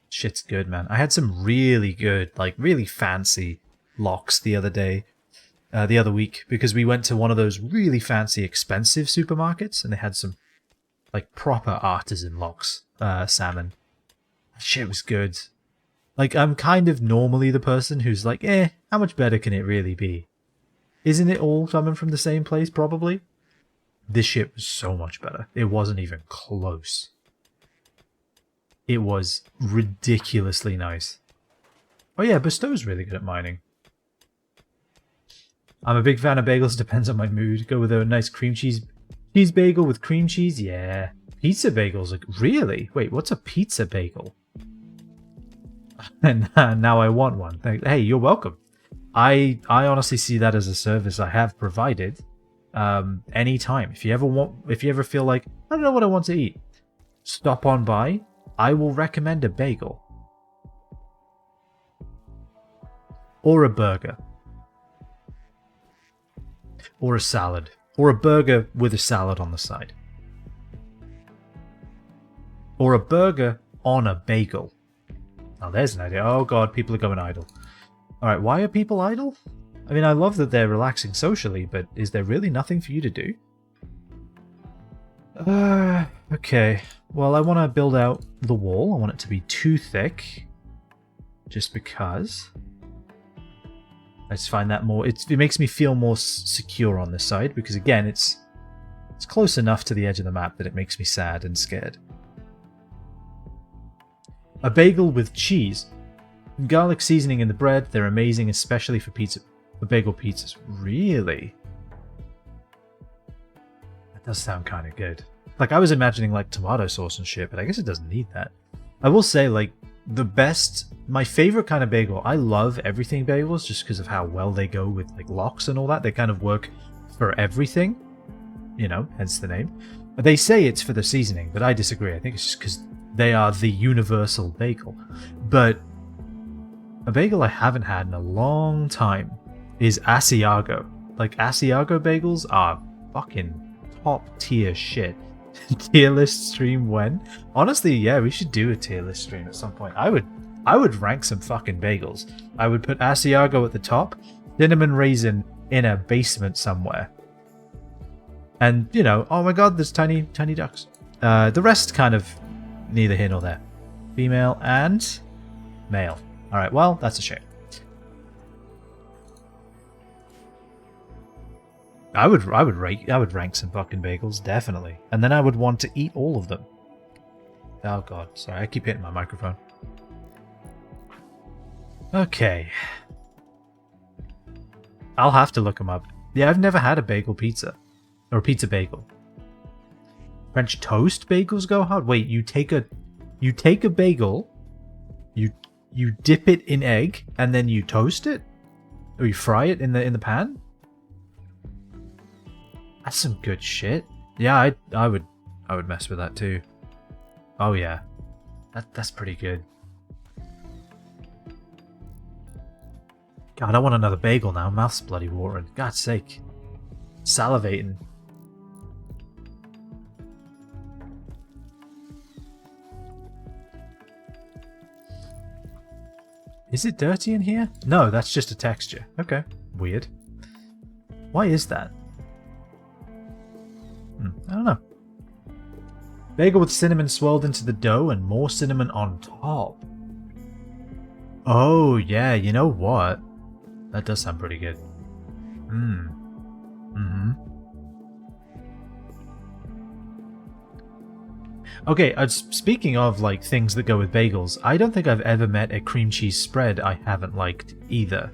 Shit's good, man. I had some really good, like really fancy lox the other week, because we went to one of those really fancy, expensive supermarkets, and they had some like proper artisan lox salmon. Shit was good. Like, I'm kind of normally the person who's like, how much better can it really be? Isn't it all coming from the same place, probably? This shit was so much better. It wasn't even close. It was ridiculously nice. Oh yeah, Bestow's really good at mining. I'm a big fan of bagels, depends on my mood. Go with a nice cream cheese bagel with cream cheese, yeah. Pizza bagels, like, really? Wait, what's a pizza bagel? And now I want one. Hey, you're welcome. I honestly see that as a service I have provided. Anytime. If you ever feel like, I don't know what I want to eat, stop on by. I will recommend a bagel. Or a burger. Or a salad. Or a burger with a salad on the side. Or a burger on a bagel. Now there's an idea. Oh god, people are going idle. Alright, why are people idle? I mean, I love that they're relaxing socially, but is there really nothing for you to do? Okay. Well, I want to build out the wall. I want it to be too thick. Just because. I just find that more... It makes me feel more secure on this side, because again, it's close enough to the edge of the map that it makes me sad and scared. A bagel with cheese. Garlic seasoning in the bread. They're amazing, especially for bagel pizzas. Really? That does sound kind of good. Like, I was imagining, like, tomato sauce and shit, but I guess it doesn't need that. I will say, like, my favorite kind of bagel. I love everything bagels just because of how well they go with like lox and all that. They kind of work for everything, you know, hence the name. They say it's for the seasoning, but I disagree. I think it's just because they are the universal bagel. But a bagel I haven't had in a long time is Asiago. Like, Asiago bagels are fucking top tier shit. Tier list stream when? Honestly, yeah, we should do a tier list stream at some point. I would rank some fucking bagels. I would put Asiago at the top, cinnamon raisin in a basement somewhere. And, you know, oh my god, there's tiny ducks. The rest kind of neither here nor there. Female and male. Alright, well, that's a shame. I would rank some fucking bagels, definitely. And then I would want to eat all of them. Oh god, sorry, I keep hitting my microphone. Okay. I'll have to look them up. Yeah, I've never had a bagel pizza. Or a pizza bagel. French toast bagels go hard? Wait, you take a bagel, you dip it in egg, and then you toast it? Or you fry it in the pan? That's some good shit. Yeah, I would mess with that too. Oh yeah. That's pretty good. God, I want another bagel now. Mouth's bloody watering. God's sake. Salivating. Is it dirty in here? No, that's just a texture. Okay. Weird. Why is that? I don't know. Bagel with cinnamon swirled into the dough and more cinnamon on top. Oh, yeah, you know what? That does sound pretty good. Okay, speaking of like things that go with bagels, I don't think I've ever met a cream cheese spread I haven't liked either.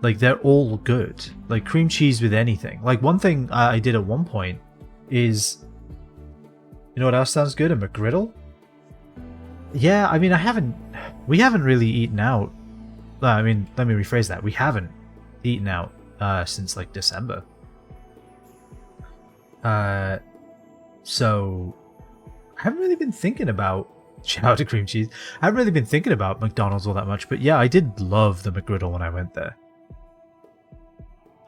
Like, they're all good. Like, cream cheese with anything. Like, one thing I did at one point is... You know what else sounds good? A McGriddle? Yeah, I mean, we haven't really eaten out. I mean, let me rephrase that. We haven't eaten out since, like, December. So... I haven't really been thinking about... Shout out to cream cheese. I haven't really been thinking about McDonald's all that much. But yeah, I did love the McGriddle when I went there.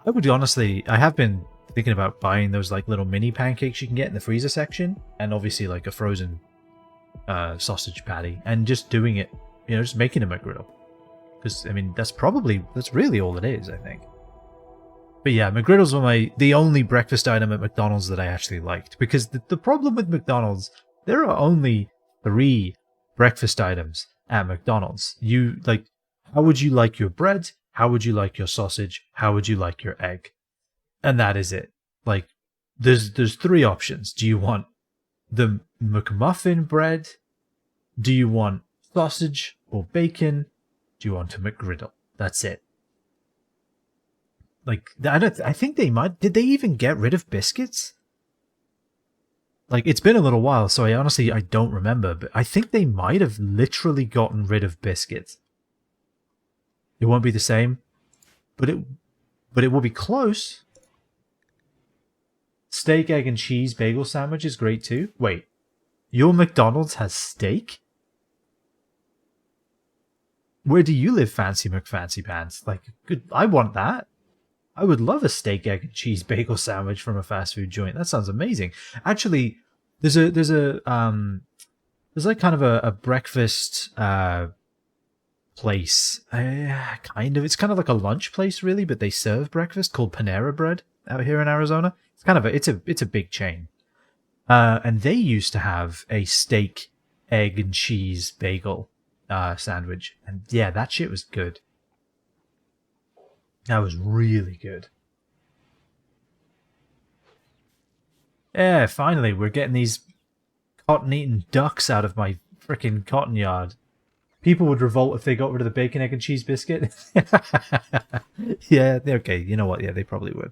I would honestly, I have been thinking about buying those like little mini pancakes you can get in the freezer section, and obviously like a frozen sausage patty, and just doing it, you know, just making a McGriddle. Because I mean, that's really all it is, I think. But yeah, McGriddles were the only breakfast item at McDonald's that I actually liked, because the problem with McDonald's, there are only 3 breakfast items at McDonald's. How would you like your bread? How would you like your sausage? How would you like your egg? And that is it. Like, there's 3 options. Do you want the McMuffin bread? Do you want sausage or bacon? Do you want a McGriddle? That's it. Like, I think they might... Did they even get rid of biscuits? Like, it's been a little while, so I don't remember, but I think they might have literally gotten rid of biscuits. It won't be the same, but it will be close. Steak, egg, and cheese bagel sandwich is great too. Wait, your McDonald's has steak? Where do you live, Fancy McFancy Pants? Like, good. I want that. I would love a steak, egg, and cheese bagel sandwich from a fast food joint. That sounds amazing. Actually, there's like kind of a breakfast place. It's kind of like a lunch place, really, but they serve breakfast, called Panera Bread out here in Arizona. It's kind of it's a big chain, and they used to have a steak, egg, and cheese bagel sandwich, and yeah, that shit was good. That was really good. Yeah, finally, we're getting these cotton-eating ducks out of my freaking cotton yard. People would revolt if they got rid of the bacon, egg, and cheese biscuit. Yeah, okay, you know what? Yeah, they probably would.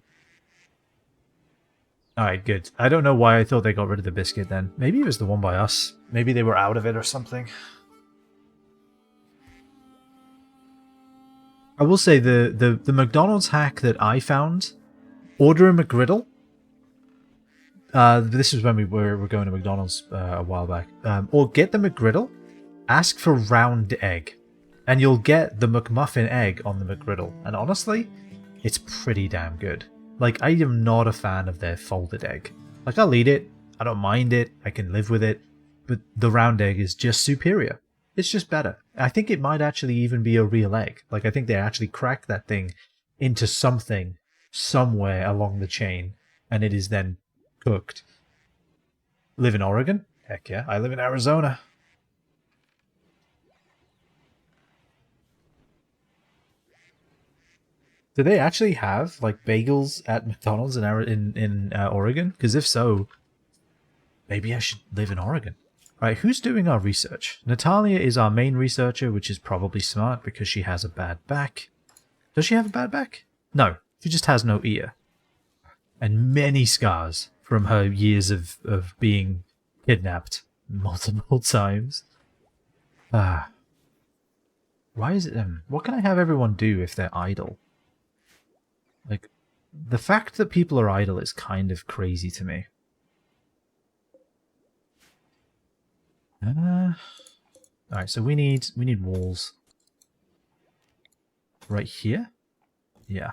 Alright, good. I don't know why I thought they got rid of the biscuit then. Maybe it was the one by us. Maybe they were out of it or something. I will say the McDonald's hack that I found, order a McGriddle. This is when we were going to McDonald's a while back. Or get the McGriddle, ask for round egg, and you'll get the McMuffin egg on the McGriddle. And honestly, it's pretty damn good. Like, I am not a fan of their folded egg. Like, I'll eat it, I don't mind it, I can live with it, but the round egg is just superior. It's just better. I think it might actually even be a real egg. Like, I think they actually cracked that thing into something somewhere along the chain, and it is then cooked. Live in Oregon? Heck yeah, I live in Arizona. Do they actually have, like, bagels at McDonald's in Oregon? Because if so, maybe I should live in Oregon. Alright, who's doing our research? Natalia is our main researcher, which is probably smart because she has a bad back. Does she have a bad back? No, she just has no ear. And many scars from her years of being kidnapped multiple times. Why is it... what can I have everyone do if they're idle? Like, the fact that people are idle is kind of crazy to me. Alright, so we need walls. Right here? Yeah.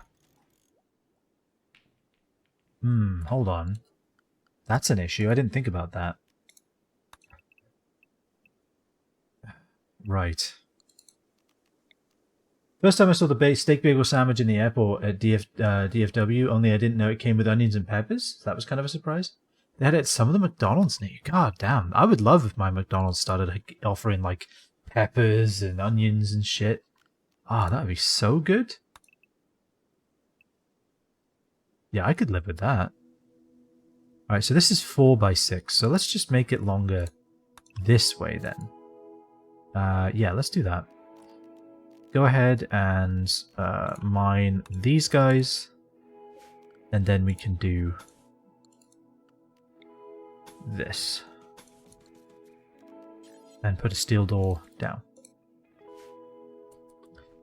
Hold on. That's an issue. I didn't think about that. Right. First time I saw the steak bagel sandwich in the airport at DFW, only I didn't know it came with onions and peppers. So that was kind of a surprise. They had it at some of the McDonald's near you. God damn. I would love if my McDonald's started like, offering like peppers and onions and shit. Ah, that would be so good. Yeah, I could live with that. Alright, so this is 4x6. So let's just make it longer this way then. Yeah, let's do that. Go ahead and mine these guys, and then we can do this. And put a steel door down.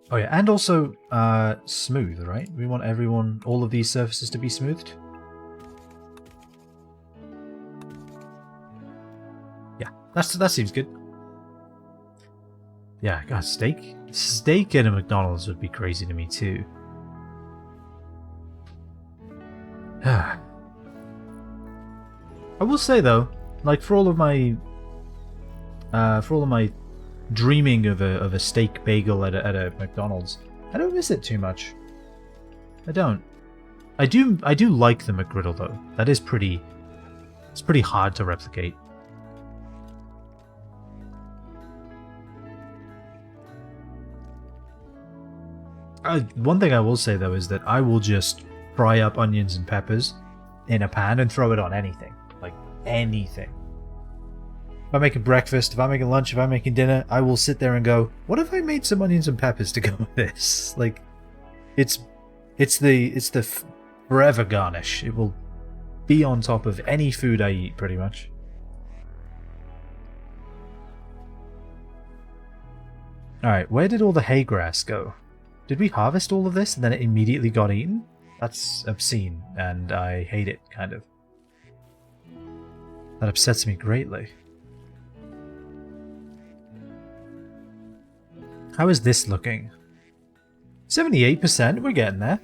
Oh yeah, and also smooth, right? We want all of these surfaces to be smoothed. Yeah, that seems good. Yeah, God, steak in a McDonald's would be crazy to me too. I will say though, like for all of my dreaming of a steak bagel at a McDonald's, I don't miss it too much. I don't. I do like the McGriddle though. That is pretty. It's pretty hard to replicate. One thing I will say though is that I will just fry up onions and peppers in a pan and throw it on anything. Like anything. If I'm making breakfast, if I'm making lunch, if I'm making dinner, I will sit there and go, what if I made some onions and peppers to go with this? Like, it's the forever garnish. It will be on top of any food I eat, pretty much. Alright, where did all the hay grass go? Did we harvest all of this and then it immediately got eaten? That's obscene, and I hate it, kind of. That upsets me greatly. How is this looking? 78%? We're getting there.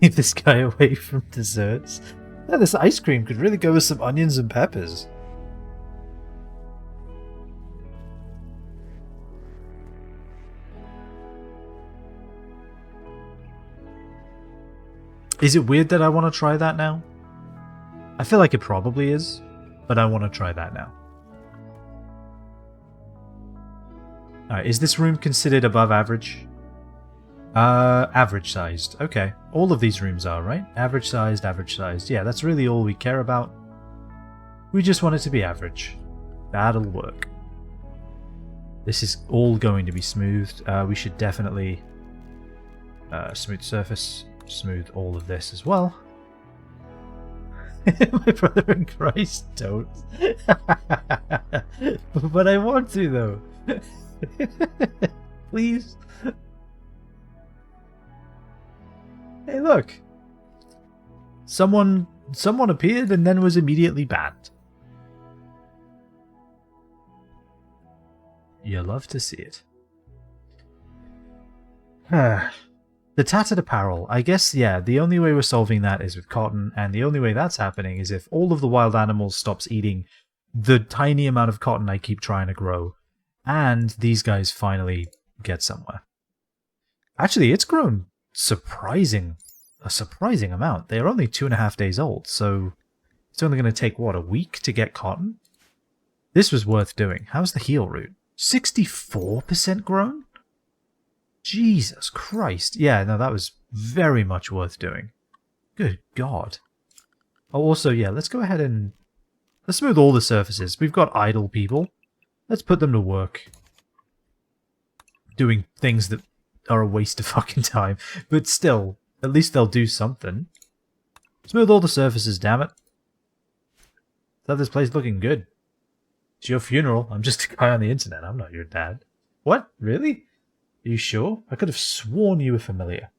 Leave this guy away from desserts. Yeah, this ice cream could really go with some onions and peppers. Is it weird that I want to try that now? I feel like it probably is, but I want to try that now. Alright, is this room considered above average? Average sized. Okay. All of these rooms are, right? Average sized, average sized. Yeah, that's really all we care about. We just want it to be average. That'll work. This is all going to be smoothed. We should definitely smooth surface. Smooth all of this as well. My brother in Christ, don't. But I want to, though. Please. Hey, look. Someone appeared and then was immediately banned. You love to see it. The tattered apparel. I guess, yeah, the only way we're solving that is with cotton, and the only way that's happening is if all of the wild animals stops eating the tiny amount of cotton I keep trying to grow, and these guys finally get somewhere. Actually, it's grown a surprising amount. They are only 2.5 days old, so it's only going to take, what, a week to get cotton? This was worth doing. How's the heel root? 64% grown? Jesus Christ. Yeah, no, that was very much worth doing. Good God. Oh, also, yeah, let's go ahead and... let's smooth all the surfaces. We've got idle people. Let's put them to work. Doing things that are a waste of fucking time. But still, at least they'll do something. Smooth all the surfaces, damn it. Let's have this place looking good. It's your funeral. I'm just a guy on the internet. I'm not your dad. What? Really? Are you sure? I could have sworn you were familiar.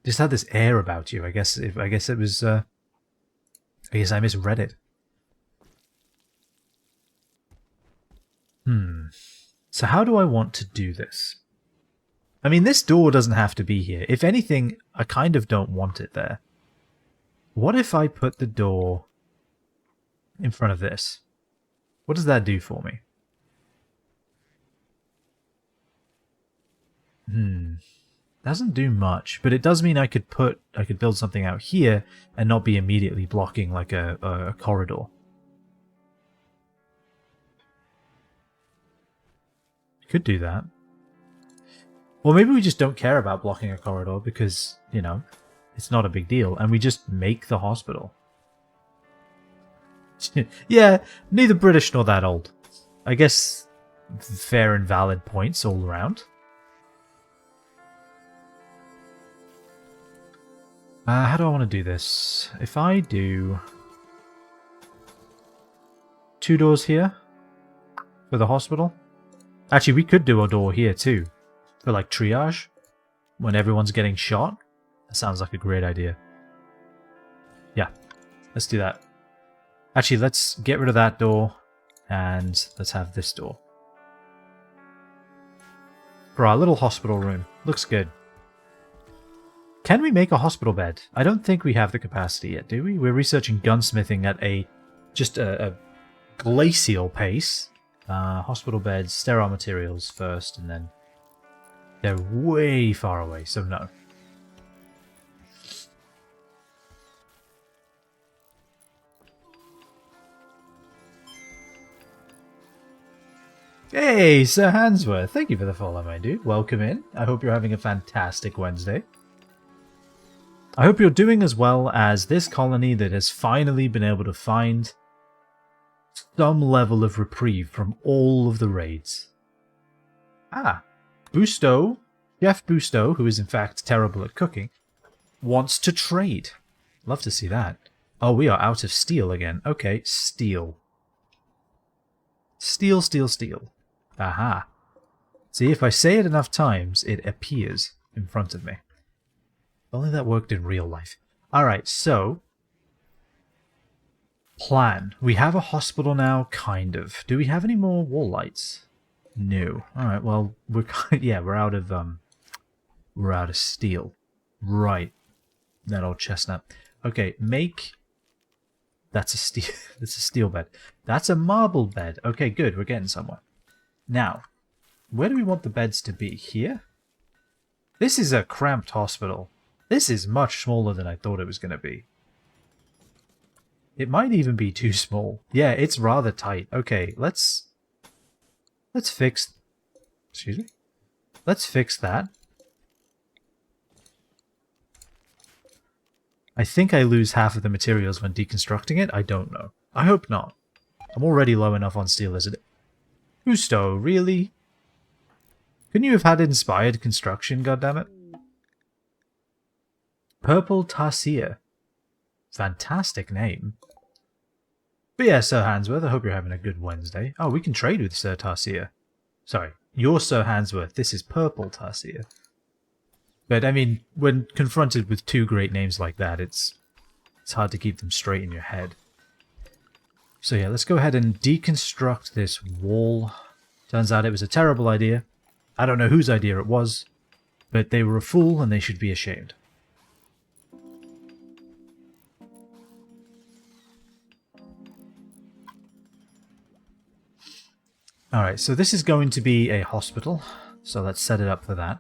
Just had this air about you. I guess it was. I guess I misread it. So how do I want to do this? I mean, this door doesn't have to be here. If anything, I kind of don't want it there. What if I put the door in front of this? What does that do for me? Doesn't do much, but it does mean I could build something out here and not be immediately blocking like a corridor. Could do that. Or maybe we just don't care about blocking a corridor because, you know, it's not a big deal, and we just make the hospital. Yeah, neither British nor that old. I guess fair and valid points all around. How do I want to do this? If I do 2 doors here for the hospital. Actually, we could do a door here too for like triage when everyone's getting shot. That sounds like a great idea. Yeah, let's do that. Actually, let's get rid of that door and let's have this door for our little hospital room. Looks good. Can we make a hospital bed? I don't think we have the capacity yet, do we? We're researching gunsmithing at just a glacial pace. Hospital beds, sterile materials first, and then they're way far away, so no. Hey, Sir Hansworth, thank you for the follow, my dude. Welcome in. I hope you're having a fantastic Wednesday. I hope you're doing as well as this colony that has finally been able to find some level of reprieve from all of the raids. Busto, Chef Busto, who is in fact terrible at cooking, wants to trade. Love to see that. Oh, we are out of steel again. Okay, steel. Steel, steel, steel. Aha. See, if I say it enough times, it appears in front of me. If only that worked in real life. Alright, so plan. We have a hospital now, kind of. Do we have any more wall lights? No. Alright, well, we're out of steel. Right. That old chestnut. Okay, that's a steel bed. That's a marble bed. Okay, good. We're getting somewhere. Now, where do we want the beds to be? Here? This is a cramped hospital. This is much smaller than I thought it was going to be. It might even be too small. Yeah, it's rather tight. Okay, let's fix... Excuse me? Let's fix that. I think I lose half of the materials when deconstructing it. I don't know. I hope not. I'm already low enough on steel as it... Gusto, really? Couldn't you have had inspired construction, goddammit? Purple Tarsier. Fantastic name. But yeah, Sir Hansworth, I hope you're having a good Wednesday. Oh, we can trade with Sir Tarsier. Sorry, you're Sir Hansworth. This is Purple Tarsier. But, I mean, when confronted with two great names like that, it's hard to keep them straight in your head. So yeah, let's go ahead and deconstruct this wall. Turns out it was a terrible idea. I don't know whose idea it was, but they were a fool and they should be ashamed. Alright, so this is going to be a hospital, so let's set it up for that.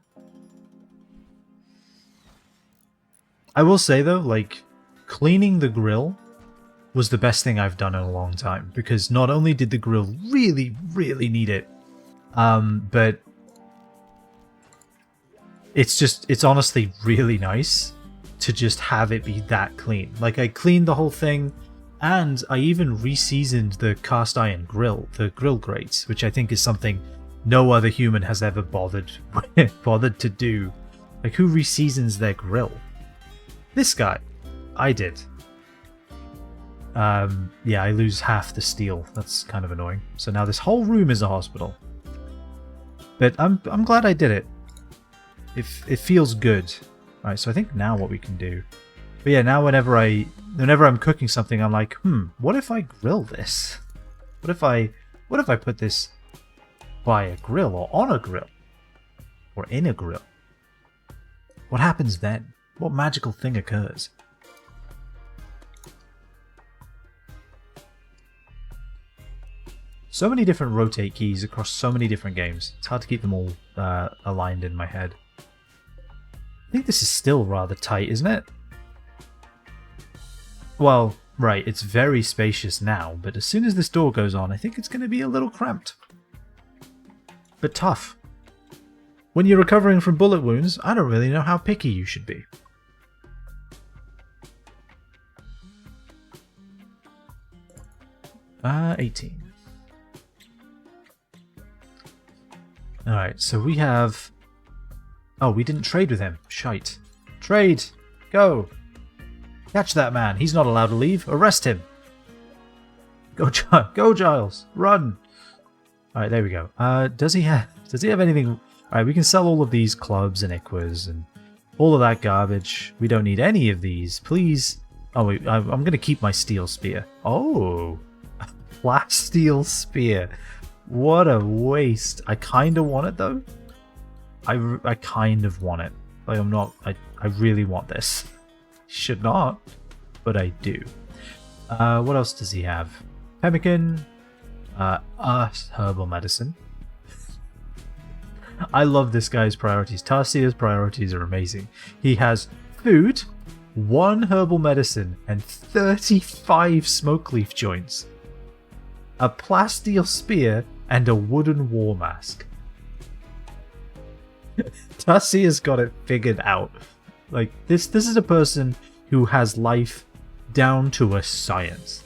I will say though, like, cleaning the grill was the best thing I've done in a long time, because not only did the grill really, really need it, but it's honestly really nice to just have it be that clean. Like, I cleaned the whole thing, and I even re-seasoned the cast iron grill, the grill grates, which I think is something no other human has ever bothered to do. Like, who re-seasons their grill? This guy. I did. Yeah, I lose half the steel. That's kind of annoying. So now this whole room is a hospital. But I'm glad I did it. It feels good. Alright, so I think now what we can do... But yeah, now whenever I'm cooking something, I'm like, what if I grill this? What if I put this by a grill, or on a grill? Or in a grill? What happens then? What magical thing occurs? So many different rotate keys across so many different games. It's hard to keep them all aligned in my head. I think this is still rather tight, isn't it? Well, right, it's very spacious now, but as soon as this door goes on, I think it's going to be a little cramped. But tough. When you're recovering from bullet wounds, I don't really know how picky you should be. Uh, 18. Alright, so we have... Oh, we didn't trade with him. Shite. Trade! Go! Catch that man. He's not allowed to leave. Arrest him. Go, go, Giles. Run. Alright, there we go. Does he have anything... Alright, we can sell all of these clubs and iquas and all of that garbage. We don't need any of these. Please. Oh, wait, I'm going to keep my steel spear. Oh. A flat steel spear. What a waste. I kind of want it, though. I kind of want it. Like, I'm not... I really want this. Should not, but I do. What else does he have? Pemmican. Herbal medicine. I love this guy's priorities. Tarsier's priorities are amazing. He has food, 1 herbal medicine, and 35 smoke leaf joints. A plasteel spear, and a wooden war mask. Tarsier's got it figured out. Like, this is a person who has life down to a science.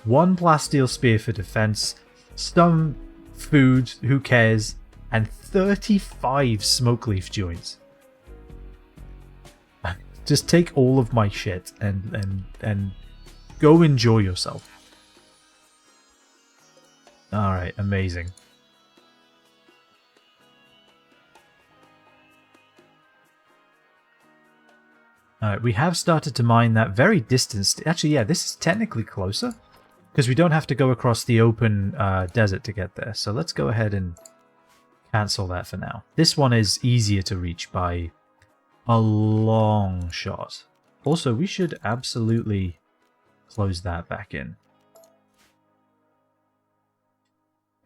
1 plasteel spear for defense, some food, who cares, and 35 smoke leaf joints. Just take all of my shit and go enjoy yourself. Alright, amazing. Alright, we have started to mine that very distant... Actually, yeah, this is technically closer, because we don't have to go across the open desert to get there. So let's go ahead and cancel that for now. This one is easier to reach by a long shot. Also, we should absolutely close that back in.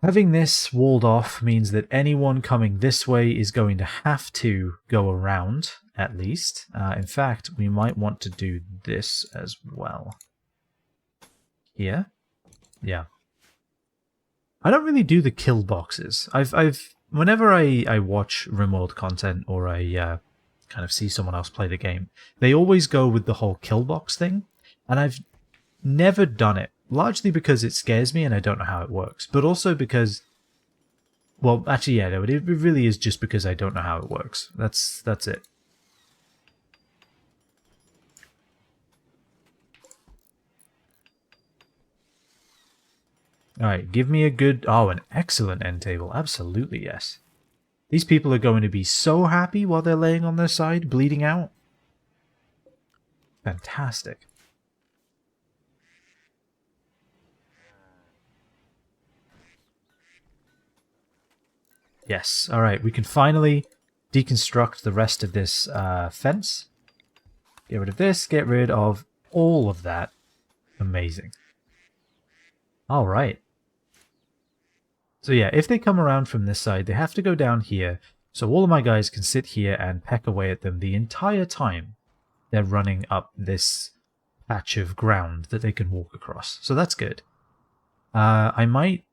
Having this walled off means that anyone coming this way is going to have to go around, at least. In fact, we might want to do this as well. Here? Yeah. I don't really do the kill boxes. Whenever I watch RimWorld content or I kind of see someone else play the game, they always go with the whole kill box thing, and I've never done it. Largely because it scares me and I don't know how it works, but also because Well, actually, yeah, no, it really is just because I don't know how it works. That's it. Alright, give me a good... Oh, an excellent end table. Absolutely, yes. These people are going to be so happy while they're laying on their side, bleeding out. Fantastic. Yes, alright, we can finally deconstruct the rest of this fence. Get rid of this, get rid of all of that. Amazing. Alright. So yeah, if they come around from this side, they have to go down here, so all of my guys can sit here and peck away at them the entire time they're running up this patch of ground that they can walk across. So that's good. I might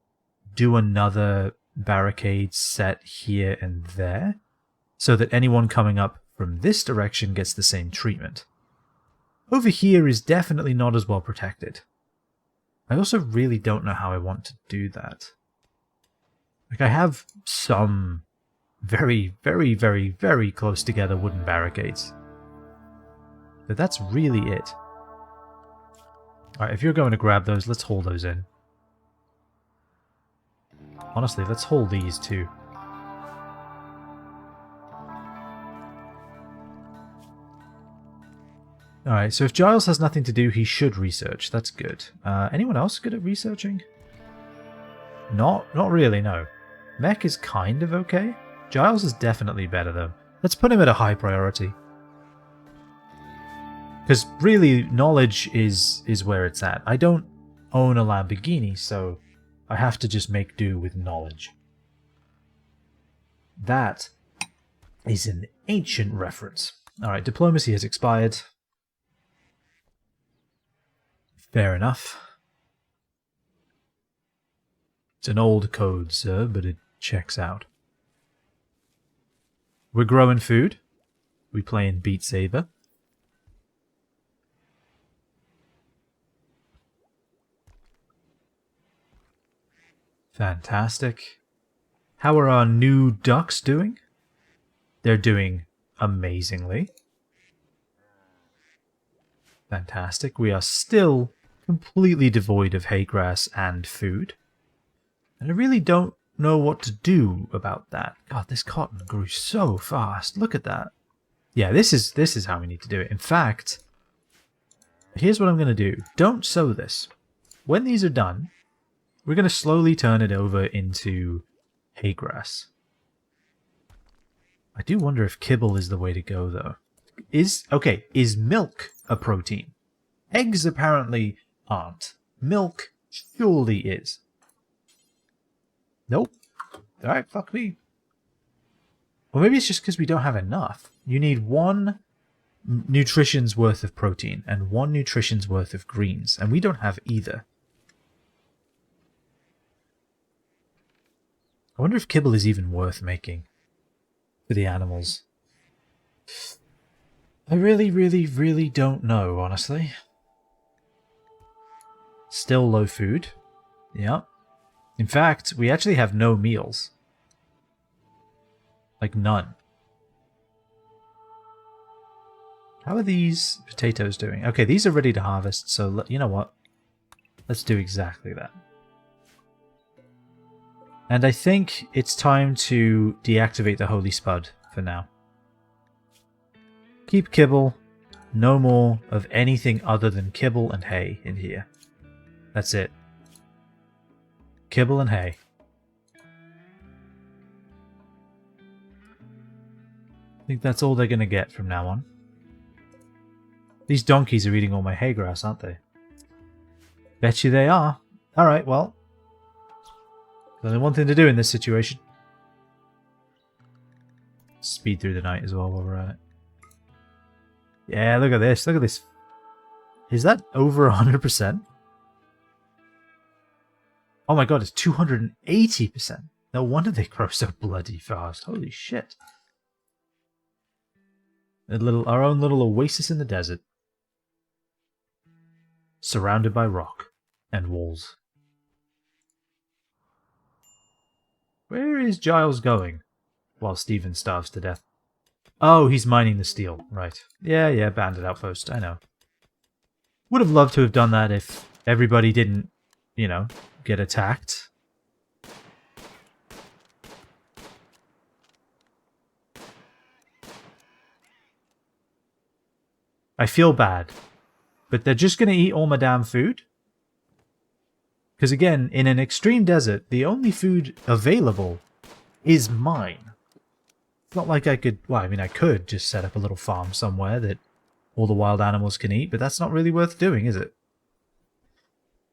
do another barricade set here and there, so that anyone coming up from this direction gets the same treatment. Over here is definitely not as well protected. I also really don't know how I want to do that. Like, I have some very, very, very, very close together wooden barricades. But that's really it. Alright, if you're going to grab those, let's haul those in. Honestly, let's haul these too. Alright, so if Giles has nothing to do, he should research. That's good. Anyone else good at researching? Not really, no. Mech is kind of okay. Giles is definitely better though. Let's put him at a high priority. Because really, knowledge is where it's at. I don't own a Lamborghini, so I have to just make do with knowledge. That is an ancient reference. Alright, diplomacy has expired. Fair enough. It's an old code, sir, but it checks out. We're growing food. We playing Beat Saber. Fantastic. How are our new ducks doing? They're doing amazingly. Fantastic. We are still completely devoid of hay grass and food. And I really don't know what to do about that. God, this cotton grew so fast. Look at that. Yeah, this is how we need to do it. In fact, here's what I'm going to do. Don't sow this. When these are done, we're going to slowly turn it over into hay grass. I do wonder if kibble is the way to go, though. Is milk a protein? Eggs apparently aren't. Milk surely is. Nope. Alright, fuck me. Or maybe it's just because we don't have enough. You need 1 nutrition's worth of protein and 1 nutrition's worth of greens, and we don't have either. I wonder if kibble is even worth making for the animals. I really, really, really don't know, honestly. Still low food. Yep. In fact, we actually have no meals. Like, none. How are these potatoes doing? Okay, these are ready to harvest, so you know what? Let's do exactly that. And I think it's time to deactivate the Holy Spud for now. Keep kibble. No more of anything other than kibble and hay in here. That's it. Kibble and hay. I think that's all they're going to get from now on. These donkeys are eating all my hay grass, aren't they? Bet you they are. Alright, well. There's only one thing to do in this situation. Speed through the night as well while we're at it. Yeah, look at this. Look at this. Is that over 100%? Oh my god, it's 280%. No wonder they grow so bloody fast. Holy shit. Our own little oasis in the desert. Surrounded by rock and walls. Where is Giles going? While Stephen starves to death. Oh, he's mining the steel. Right. Yeah, bandit outpost. I know. Would have loved to have done that if everybody didn't, you know, get attacked. I feel bad. But they're just going to eat all my damn food? Because again, in an extreme desert, the only food available is mine. It's not like I could... Well, I mean, I could just set up a little farm somewhere that all the wild animals can eat, but that's not really worth doing, is it?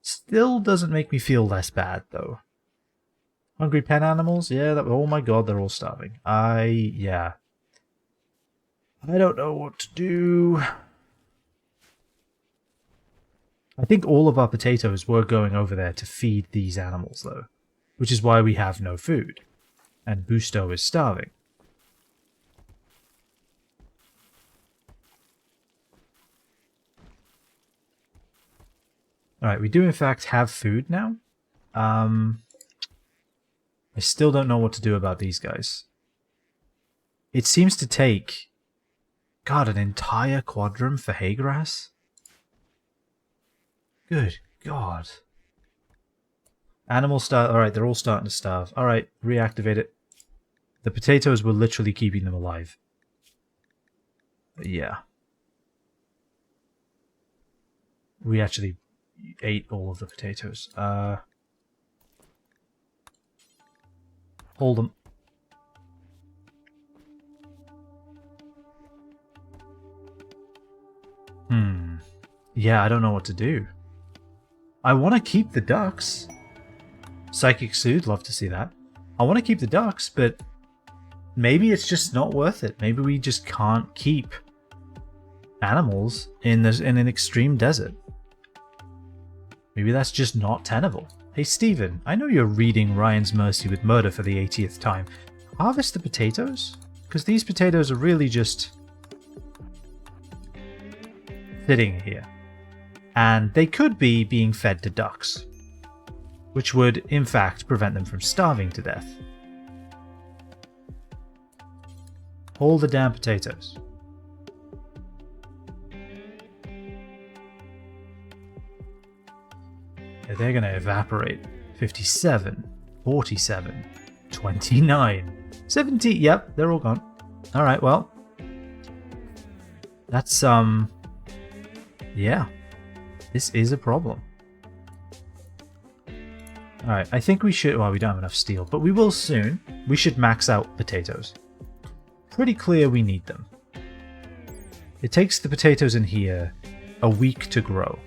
Still doesn't make me feel less bad, though. Hungry pen animals? Yeah, oh my god, they're all starving. Yeah. I don't know what to do. I think all of our potatoes were going over there to feed these animals, though. Which is why we have no food. And Busto is starving. Alright, we do in fact have food now. I still don't know what to do about these guys. It seems to take... God, an entire quadrum for hay grass? Good God. Animals start... Alright, they're all starting to starve. Alright, reactivate it. The potatoes were literally keeping them alive. But yeah. We actually ate all of the potatoes. Hold them. Yeah, I don't know what to do. I want to keep the ducks. Psychic Soothe, love to see that. I want to keep the ducks, but maybe it's just not worth it. Maybe we just can't keep animals in an extreme desert. Maybe that's just not tenable. Hey Steven, I know you're reading Ryan's Mercy with Murder for the 80th time. Harvest the potatoes? Because these potatoes are really just sitting here. And they could be being fed to ducks, which would, in fact, prevent them from starving to death. Hold the damn potatoes. Yeah, they're going to evaporate. 57, 47, 29, 70. Yep, they're all gone. Alright, well. That's, yeah. This is a problem. Alright, I think we should... Well, we don't have enough steel, but we will soon. We should max out potatoes. Pretty clear we need them. It takes the potatoes in here a week to grow.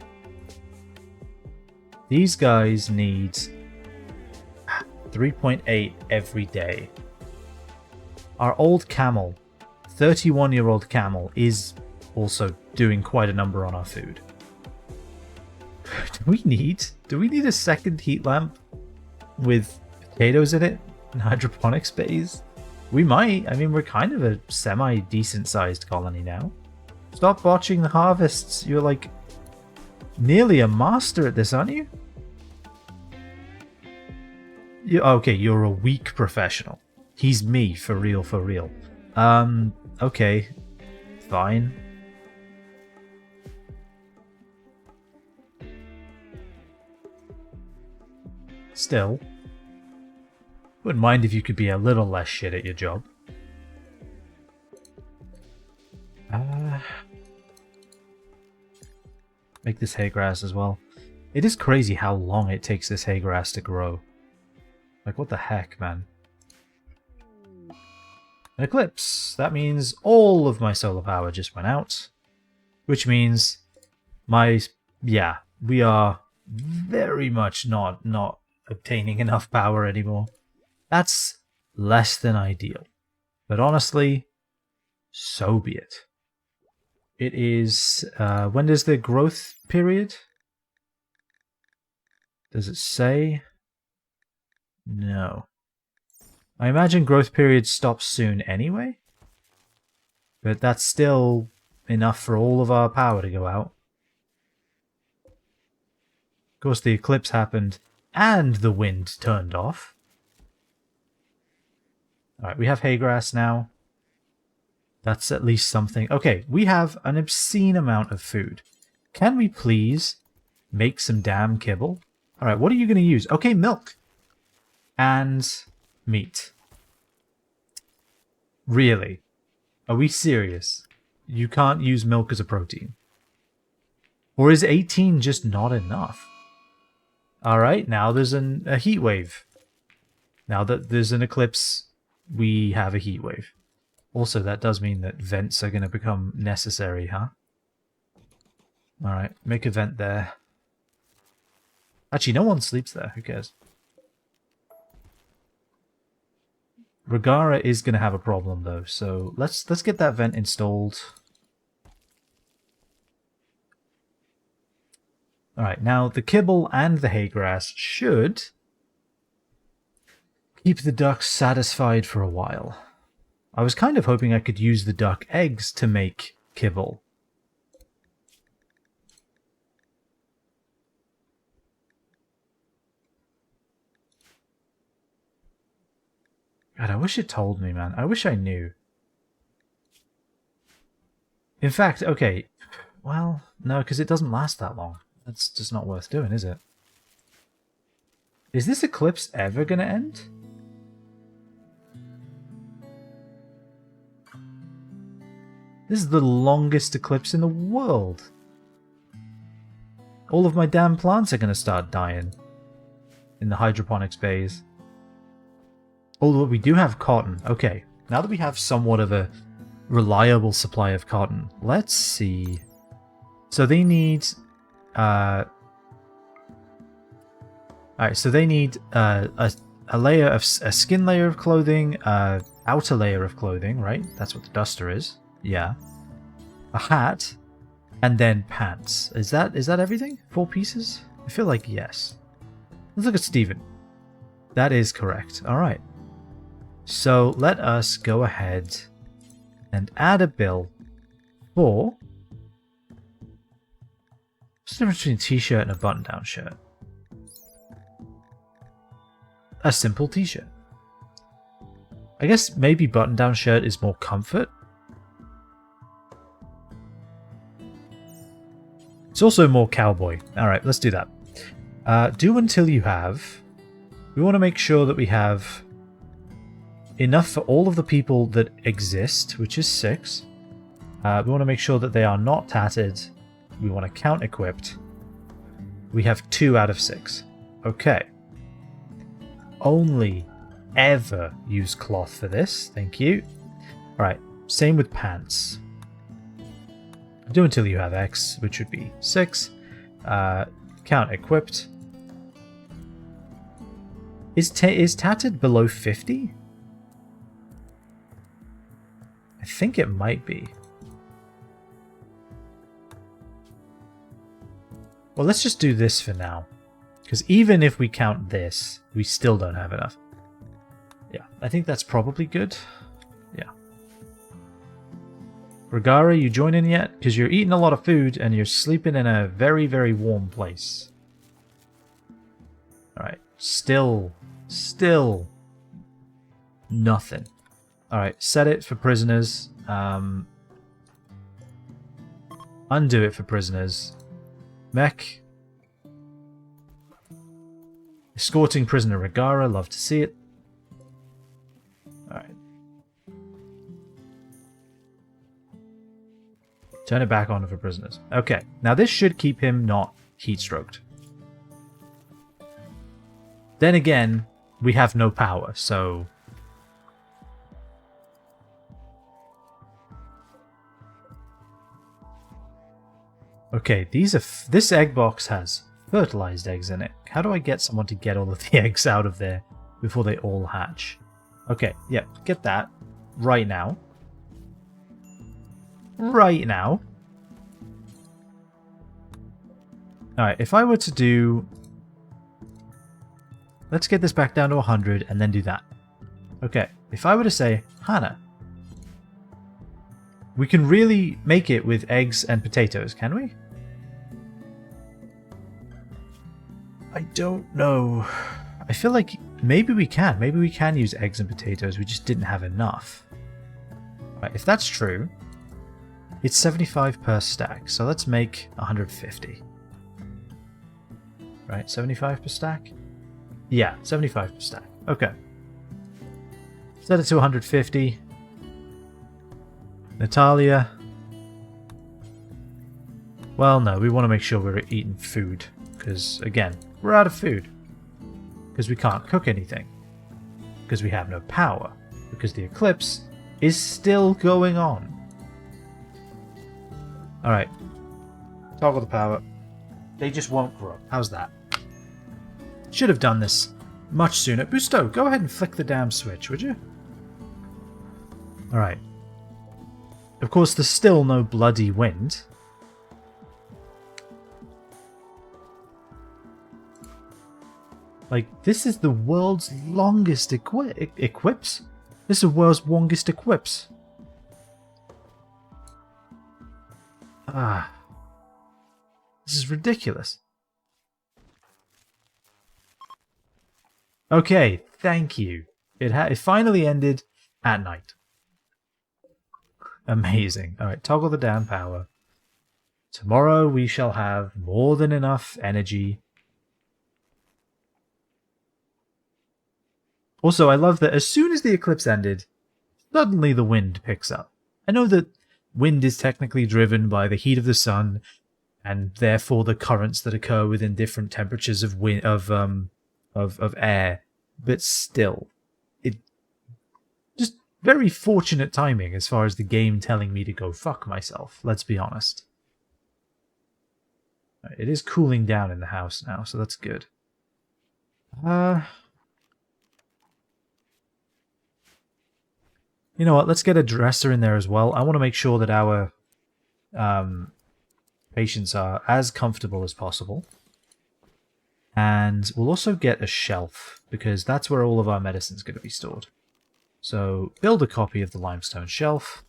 These guys need 3.8 every day. Our old camel, 31-year-old camel, is also doing quite a number on our food. Do we need a second heat lamp with potatoes in it and hydroponics bays? We might. I mean, we're kind of a semi-decent sized colony now. Stop botching the harvests. You're like nearly a master at this, aren't you? Okay, you're a weak professional. He's me, for real, for real. Okay. Fine. Still, wouldn't mind if you could be a little less shit at your job. Make this hay grass as well. It is crazy how long it takes this hay grass to grow. Like, what the heck, man? An eclipse. That means all of my solar power just went out. Which means yeah, we are very much not obtaining enough power anymore. That's less than ideal. But honestly, so be it. It is... when does the growth period? Does it say? No. I imagine growth period stops soon anyway. But that's still enough for all of our power to go out. Of course, the eclipse happened and the wind turned off. Alright, we have hay grass now. That's at least something. Okay, we have an obscene amount of food. Can we please make some damn kibble? Alright, what are you going to use? Okay, milk. And meat. Really? Are we serious? You can't use milk as a protein. Or is 18 just not enough? Alright, now there's a heat wave. Now that there's an eclipse, we have a heat wave. Also, that does mean that vents are going to become necessary, huh? Alright, make a vent there. Actually, no one sleeps there. Who cares? Regara is going to have a problem, though, so let's get that vent installed. Alright, now the kibble and the hay grass should keep the ducks satisfied for a while. I was kind of hoping I could use the duck eggs to make kibble. God, I wish it told me, man. I wish I knew. In fact, okay. Well, no, because it doesn't last that long. That's just not worth doing, is it? Is this eclipse ever going to end? This is the longest eclipse in the world. All of my damn plants are going to start dying in the hydroponics bays. Although we do have cotton. Okay, now that we have somewhat of a reliable supply of cotton, let's see. So they need... Alright, so they need a layer of... a skin layer of clothing, outer layer of clothing, right? That's what the duster is. Yeah. A hat, and then pants. Is that everything? 4 pieces? I feel like yes. Let's look at Steven. That is correct. Alright. So let us go ahead and add a bill for... What's the difference between a t-shirt and a button-down shirt? A simple t-shirt. I guess maybe button-down shirt is more comfort. It's also more cowboy. Alright, let's do that. Do until you have... We want to make sure that we have enough for all of the people that exist, which is 6. We want to make sure that they are not tattered. We want to count equipped. We have 2 out of 6. Okay. Only ever use cloth for this. Thank you. Alright, same with pants. Do until you have X, which would be 6. Count equipped. Is tattered below 50? I think it might be. Well, let's just do this for now. Because even if we count this, we still don't have enough. Yeah, I think that's probably good. Yeah. Regara, you join in yet? Because you're eating a lot of food and you're sleeping in a very, very warm place. Alright. Still nothing. Alright, set it for prisoners. Undo it for prisoners. Mech. Escorting prisoner Regara, love to see it. Alright. Turn it back on for prisoners. Okay, now this should keep him not heat-stroked. Then again, we have no power, so... Okay, this egg box has fertilized eggs in it. How do I get someone to get all of the eggs out of there before they all hatch? Okay, yeah, get that right now. Right now. Alright, if I were to do... Let's get this back down to 100 and then do that. Okay, if I were to say, Hannah, we can really make it with eggs and potatoes, can we? I don't know. I feel like maybe we can. Maybe we can use eggs and potatoes. We just didn't have enough. Right, if that's true, it's 75 per stack. So let's make 150. Right, 75 per stack? Yeah, 75 per stack. Okay. Set it to 150. Natalia. Well, no, we want to make sure we're eating food. Because, again, we're out of food. Because we can't cook anything. Because we have no power. Because the eclipse is still going on. Alright. Toggle the power. They just won't grow. How's that? Should have done this much sooner. Busto, go ahead and flick the damn switch, would you? Alright. Of course, there's still no bloody wind. Like, this is the world's longest equips? This is the world's longest equips. Ah. This is ridiculous. Okay, thank you. It finally ended at night. Amazing. Alright, toggle the down power. Tomorrow we shall have more than enough energy. Also, I love that as soon as the eclipse ended, suddenly the wind picks up. I know that wind is technically driven by the heat of the sun, and therefore the currents that occur within different temperatures of air, but still, it just very fortunate timing as far as the game telling me to go fuck myself. Let's be honest. It is cooling down in the house now, so that's good. You know what, let's get a dresser in there as well. I want to make sure that our patients are as comfortable as possible. And we'll also get a shelf, because that's where all of our medicine's going to be stored. So, build a copy of the limestone shelf.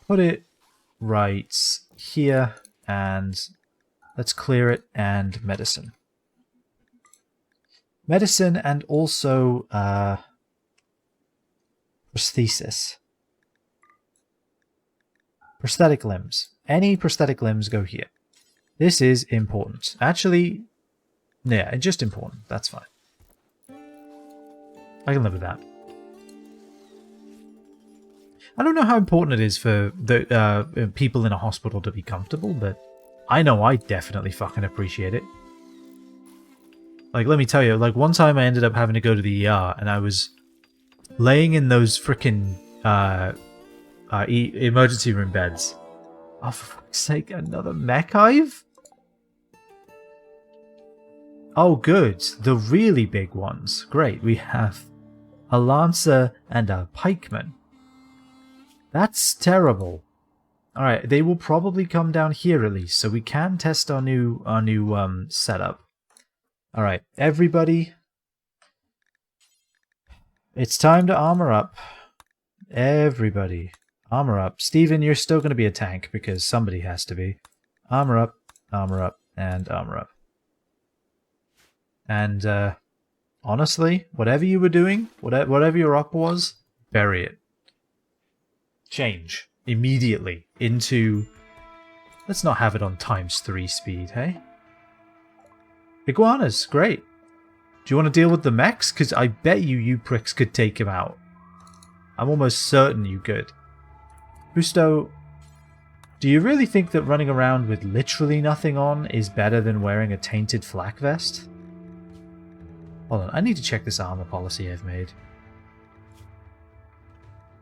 Put it right here, and let's clear it, and medicine. Medicine and also prosthesis. Prosthetic limbs. Any prosthetic limbs go here. This is important. Actually, yeah, just important. That's fine. I can live with that. I don't know how important it is for the people in a hospital to be comfortable, but I know I definitely fucking appreciate it. Like, let me tell you, like, one time I ended up having to go to the ER, and I was laying in those frickin' emergency room beds. Oh, for fuck's sake, another mech hive? Oh, good. The really big ones. Great. We have a lancer and a pikeman. That's terrible. Alright, they will probably come down here at least, so we can test our new setup. Alright, everybody. It's time to armor up. Everybody. Armor up. Steven, you're still going to be a tank, because somebody has to be. Armor up, and armor up. And, honestly, whatever you were doing, whatever your up was, bury it. Change. Immediately. Into... Let's not have it on ×3 speed, hey? Iguanas, great. Do you want to deal with the mechs? Because I bet you pricks could take him out. I'm almost certain you could. Busto, do you really think that running around with literally nothing on is better than wearing a tainted flak vest? Hold on, I need to check this armor policy I've made.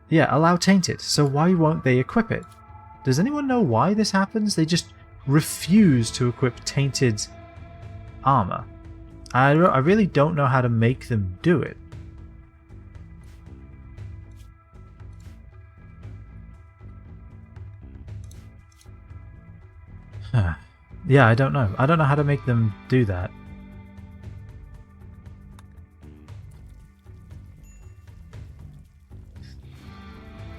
Yeah, allow tainted, so why won't they equip it? Does anyone know why this happens? They just refuse to equip tainted armor. I really don't know how to make them do it. Yeah, I don't know. I don't know how to make them do that.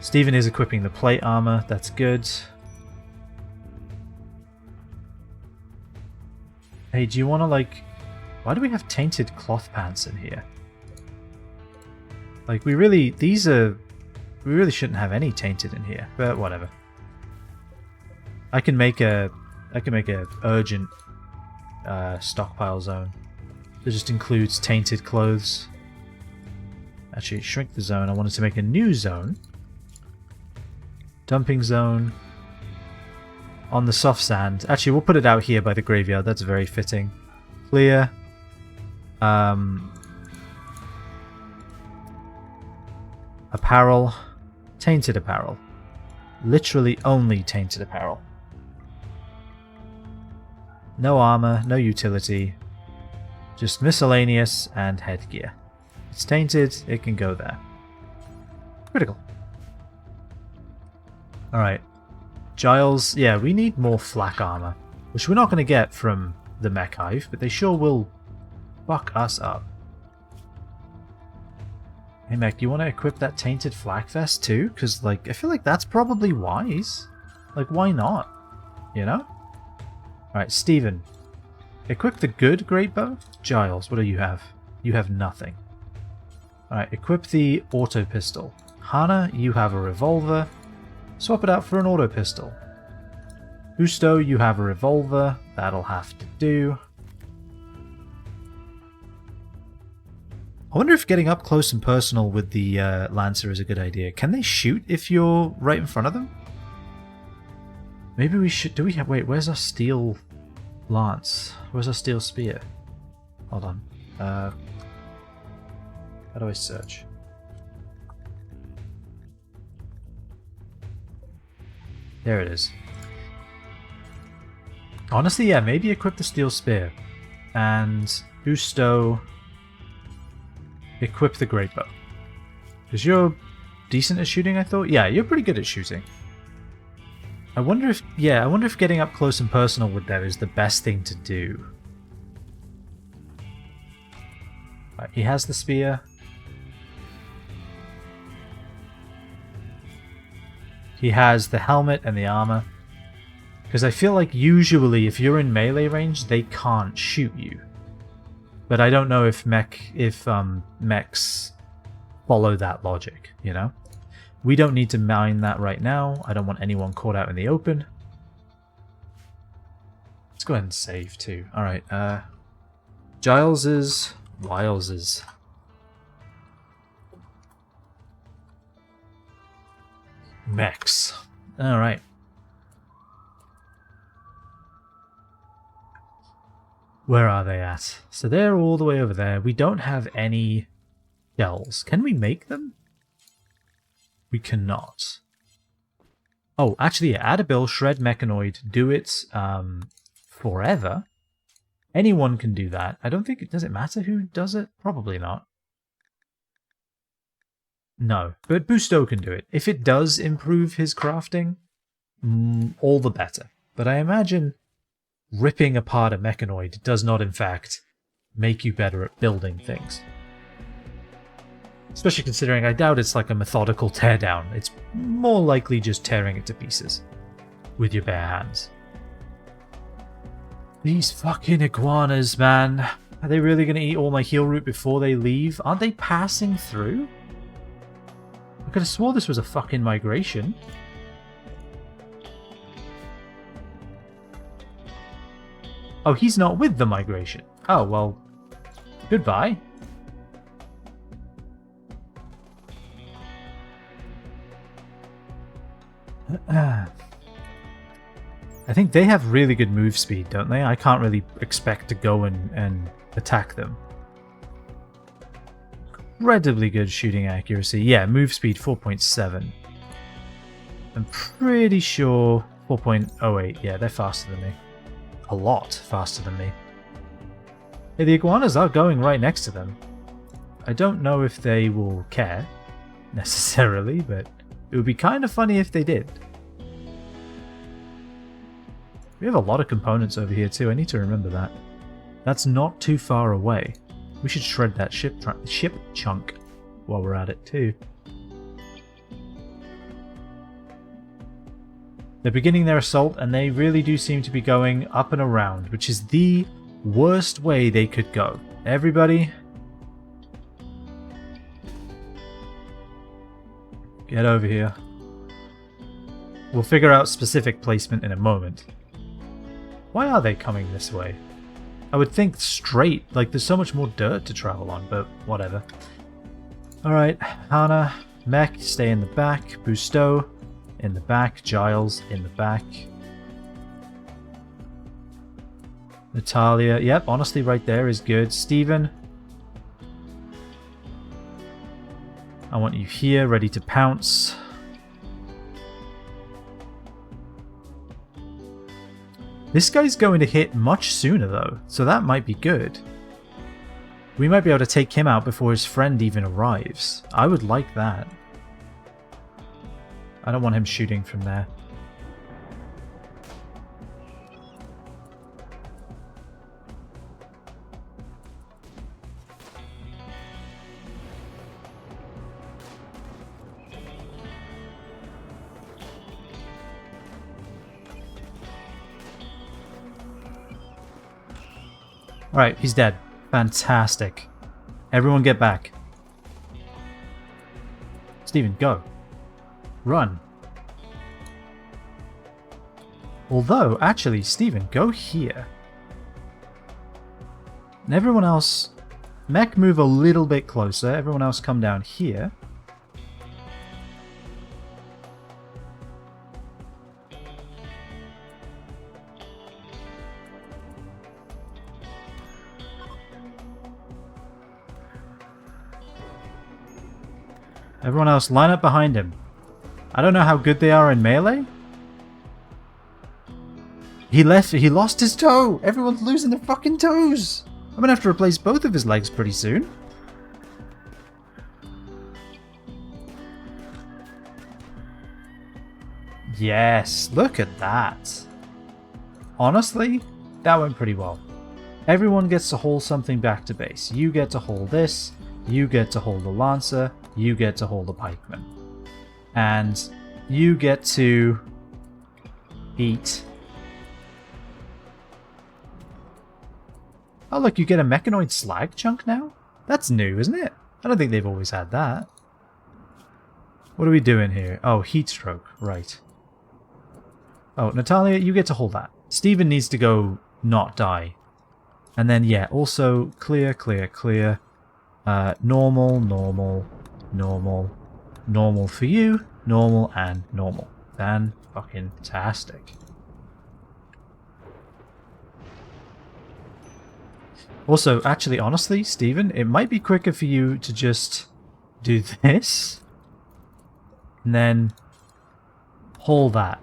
Steven is equipping the plate armor. That's good. Hey, do you want to, like... Why do we have tainted cloth pants in here? Like, we really shouldn't have any tainted in here, but whatever. I can make a urgent stockpile zone that just includes tainted clothes. Actually, shrink the zone. I wanted to make a new zone. Dumping zone. On the soft sand. Actually, we'll put it out here by the graveyard. That's very fitting. Clear. Apparel. Tainted apparel. Literally only tainted apparel. No armor, no utility. Just miscellaneous and headgear. It's tainted, it can go there. Critical. Alright. Giles, yeah, we need more flak armor. Which we're not going to get from the mech hive, but they sure will fuck us up. Hey mech, do you want to equip that tainted flak vest too? Because, like, I feel like that's probably wise. Like, why not? You know? Alright, Steven. Equip the good great bow. Giles, what do you have? You have nothing. Alright, equip the auto pistol. Hana, you have a revolver. Swap it out for an auto pistol. Gusto, you have a revolver. That'll have to do. I wonder if getting up close and personal with the Lancer is a good idea. Can they shoot if you're right in front of them? Maybe we should... Do we have... Wait, where's our steel lance? Where's our steel spear? Hold on. How do I search? There it is. Honestly, yeah, maybe equip the steel spear. And Gusto... Equip the great bow. Because you're decent at shooting, I thought? Yeah, you're pretty good at shooting. I wonder if getting up close and personal with them is the best thing to do. Right, he has the spear. He has the helmet and the armor. Because I feel like usually if you're in melee range, they can't shoot you. But I don't know if mechs follow that logic, you know? We don't need to mine that right now. I don't want anyone caught out in the open. Let's go ahead and save too. Alright, Giles's... Wiles's. Mechs. Alright. Where are they at? So they're all the way over there. We don't have any shells. Can we make them? We cannot. Oh, actually, yeah, add a bill, shred mechanoid, do it forever. Anyone can do that. I don't think it... Does it matter who does it? Probably not. No, but Busto can do it. If it does improve his crafting, all the better. But I imagine ripping apart a mechanoid does not, in fact, make you better at building things. Especially considering I doubt it's like a methodical teardown. It's more likely just tearing it to pieces with your bare hands. These fucking iguanas, man. Are they really going to eat all my heal root before they leave? Aren't they passing through? I could have swore this was a fucking migration. Oh, he's not with the migration. Oh, well, goodbye. I think they have really good move speed, don't they? I can't really expect to go and attack them. Incredibly good shooting accuracy. Yeah, move speed 4.7. I'm pretty sure 4.08. Yeah, they're faster than me. A lot faster than me. Hey, the iguanas are going right next to them. I don't know if they will care, necessarily, but it would be kind of funny if they did. We have a lot of components over here too, I need to remember that. That's not too far away. We should shred that ship chunk while we're at it too. They're beginning their assault and they really do seem to be going up and around, which is the worst way they could go. Everybody, get over here. We'll figure out specific placement in a moment. Why are they coming this way? I would think straight, like there's so much more dirt to travel on, but whatever. Alright, Hannah, Mech, stay in the back, Busto in the back, Giles in the back. Natalia, yep, honestly right there is good. Steven, I want you here, ready to pounce. This guy's going to hit much sooner though, so that might be good. We might be able to take him out before his friend even arrives. I would like that. I don't want him shooting from there. Alright, he's dead. Fantastic. Everyone get back. Steven, go. Run. Although, actually, Steven, go here. And everyone else... Mech, move a little bit closer. Everyone else come down here. Everyone else, line up behind him. I don't know how good they are in melee. He lost his toe! Everyone's losing their fucking toes! I'm gonna have to replace both of his legs pretty soon. Yes, look at that. Honestly, that went pretty well. Everyone gets to hold something back to base. You get to hold this, you get to hold the Lancer, you get to hold the Pikeman. And you get to eat. Oh look, you get a mechanoid slag chunk now? That's new, isn't it? I don't think they've always had that. What are we doing here? Oh, heat stroke, right. Oh, Natalia, you get to hold that. Steven needs to go not die. And then, yeah, also clear, clear, clear. Normal, normal, normal, normal for you, normal and normal. Fan-fucking-tastic. Also, actually, honestly, Steven, it might be quicker for you to just do this. And then hold that.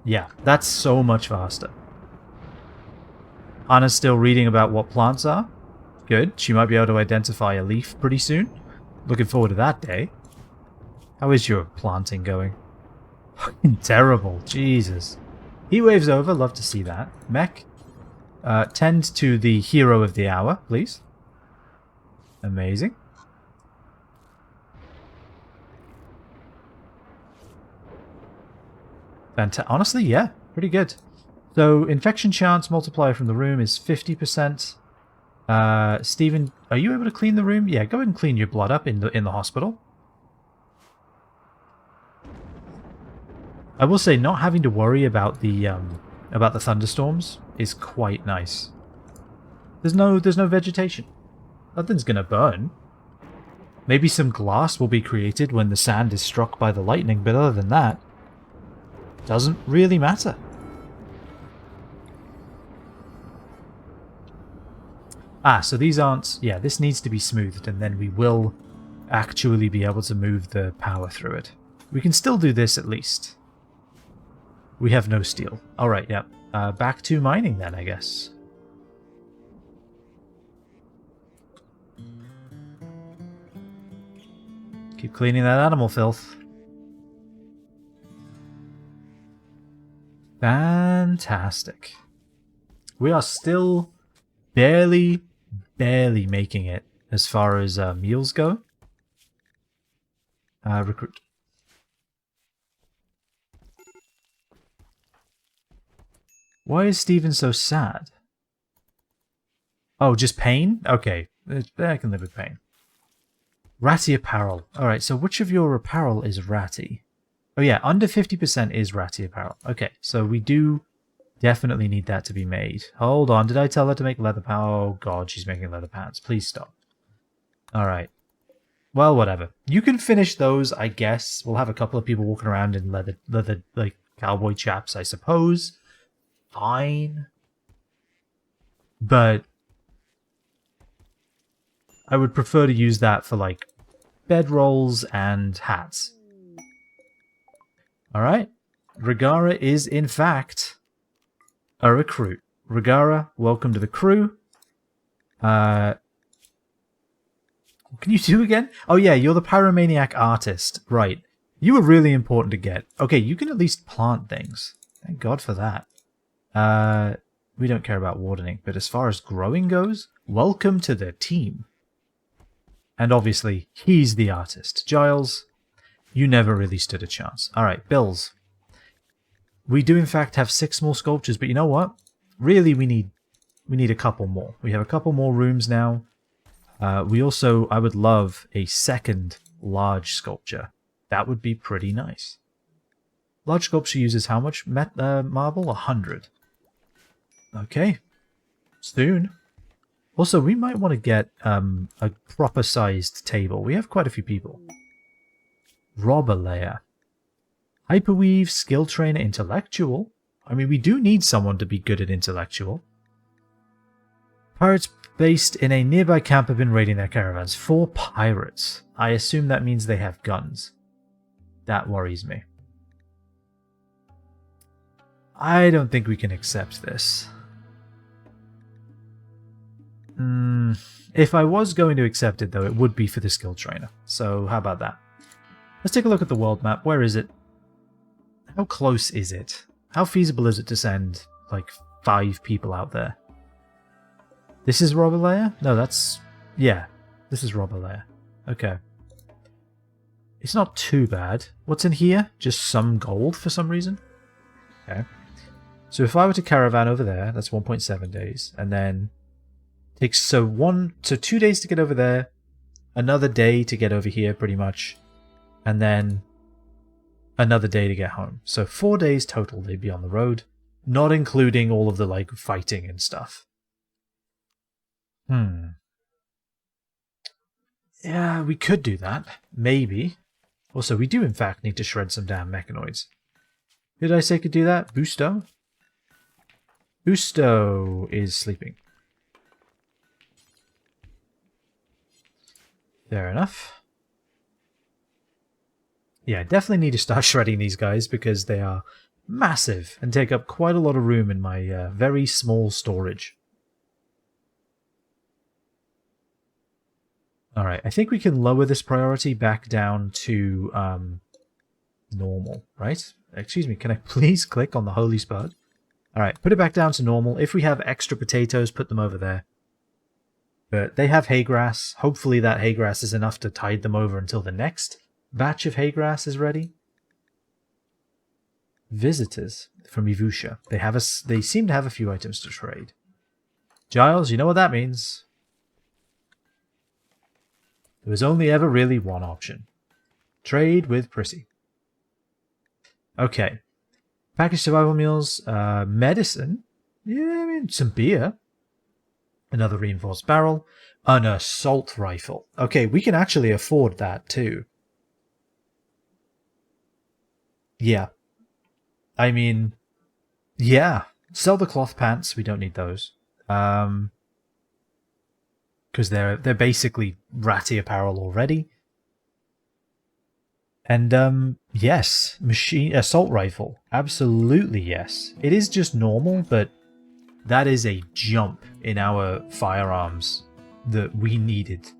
Yeah, that's so much faster. Anna's still reading about what plants are. Good. She might be able to identify a leaf pretty soon. Looking forward to that day. How is your planting going? Fucking terrible. Jesus. He waves over. Love to see that. Mech. Tend to the hero of the hour, please. Amazing. Honestly, yeah. Pretty good. So, infection chance multiplier from the room is 50%. Steven, are you able to clean the room? Yeah, go ahead and clean your blood up in the hospital. I will say, not having to worry about the thunderstorms is quite nice. There's no vegetation. Nothing's gonna burn. Maybe some glass will be created when the sand is struck by the lightning, but other than that, doesn't really matter. Ah, so these aren't... Yeah, this needs to be smoothed, and then we will actually be able to move the power through it. We can still do this at least. We have no steel. Alright, yeah. Back to mining then, I guess. Keep cleaning that animal filth. Fantastic. We are still barely making it as far as meals go. Recruit. Why is Steven so sad? Oh, just pain? Okay, I can live with pain. Ratty apparel. Alright, so which of your apparel is ratty? Oh yeah, under 50% is ratty apparel. Okay, so we do definitely need that to be made. Hold on, did I tell her to make leather pants? Oh god, she's making leather pants. Please stop. Alright. Well, whatever. You can finish those, I guess. We'll have a couple of people walking around in leather like, cowboy chaps, I suppose. Fine. But I would prefer to use that for, like, bedrolls and hats. Alright. Regara is, in fact, a recruit. Regara, welcome to the crew. What can you do again? Oh yeah, you're the pyromaniac artist. Right. You were really important to get. Okay, you can at least plant things. Thank God for that. We don't care about watering, but as far as growing goes, welcome to the team. And obviously, he's the artist. Giles, you never really stood a chance. Alright, bills. We do in fact have 6 more sculptures, but you know what? Really, we need a couple more. We have a couple more rooms now. I would love a second large sculpture. That would be pretty nice. Large sculpture uses how much marble? 100. Okay. Soon. Also, we might want to get a proper sized table. We have quite a few people. Robber layer. Hyperweave, skill trainer, intellectual. I mean, we do need someone to be good at intellectual. Pirates based in a nearby camp have been raiding their caravans. 4 pirates. I assume that means they have guns. That worries me. I don't think we can accept this. If I was going to accept it, though, it would be for the skill trainer. So how about that? Let's take a look at the world map. Where is it? How close is it? How feasible is it to send, like, 5 people out there? This is Robberlayer? No, that's... yeah, this is Robberlayer. Okay. It's not too bad. What's in here? Just some gold for some reason? Okay. So if I were to caravan over there, that's 1.7 days. And then... takes so 2 days to get over there. Another day to get over here, pretty much. And then... another day to get home. So 4 days total they'd be on the road. Not including all of the, like, fighting and stuff. Yeah, we could do that. Maybe. Also, we do in fact need to shred some damn mechanoids. Who did I say could do that? Busto? Busto is sleeping. Fair enough. Yeah, definitely need to start shredding these guys because they are massive and take up quite a lot of room in my very small storage. Alright, I think we can lower this priority back down to normal, right? Excuse me, can I please click on the holy spot? Alright, put it back down to normal. If we have extra potatoes, put them over there. But they have hay grass. Hopefully that hay grass is enough to tide them over until the next batch of hay grass is ready. Visitors from Ivusha. They seem to have a few items to trade. Giles, you know what that means. There was only ever really one option. Trade with Prissy. Okay. Packaged survival meals. Medicine. Yeah, I mean, some beer. Another reinforced barrel. An assault rifle. Okay, we can actually afford that too. Yeah. I mean, yeah. Sell the cloth pants. We don't need those. Because they're basically ratty apparel already. And yes, assault rifle. Absolutely yes. It is just normal, but that is a jump in our firearms that we needed.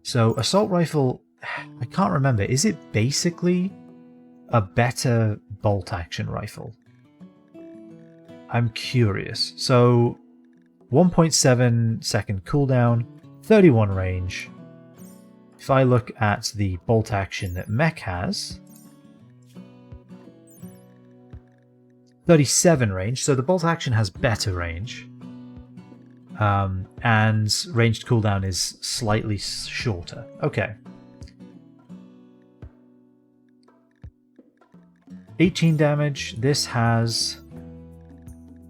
So assault rifle, I can't remember. Is it basically a better bolt action rifle? I'm curious. So 1.7 second cooldown, 31 range. If I look at the bolt action that Mech has, 37 range, so the bolt action has better range. And ranged cooldown is slightly shorter. Okay. 18 damage. This has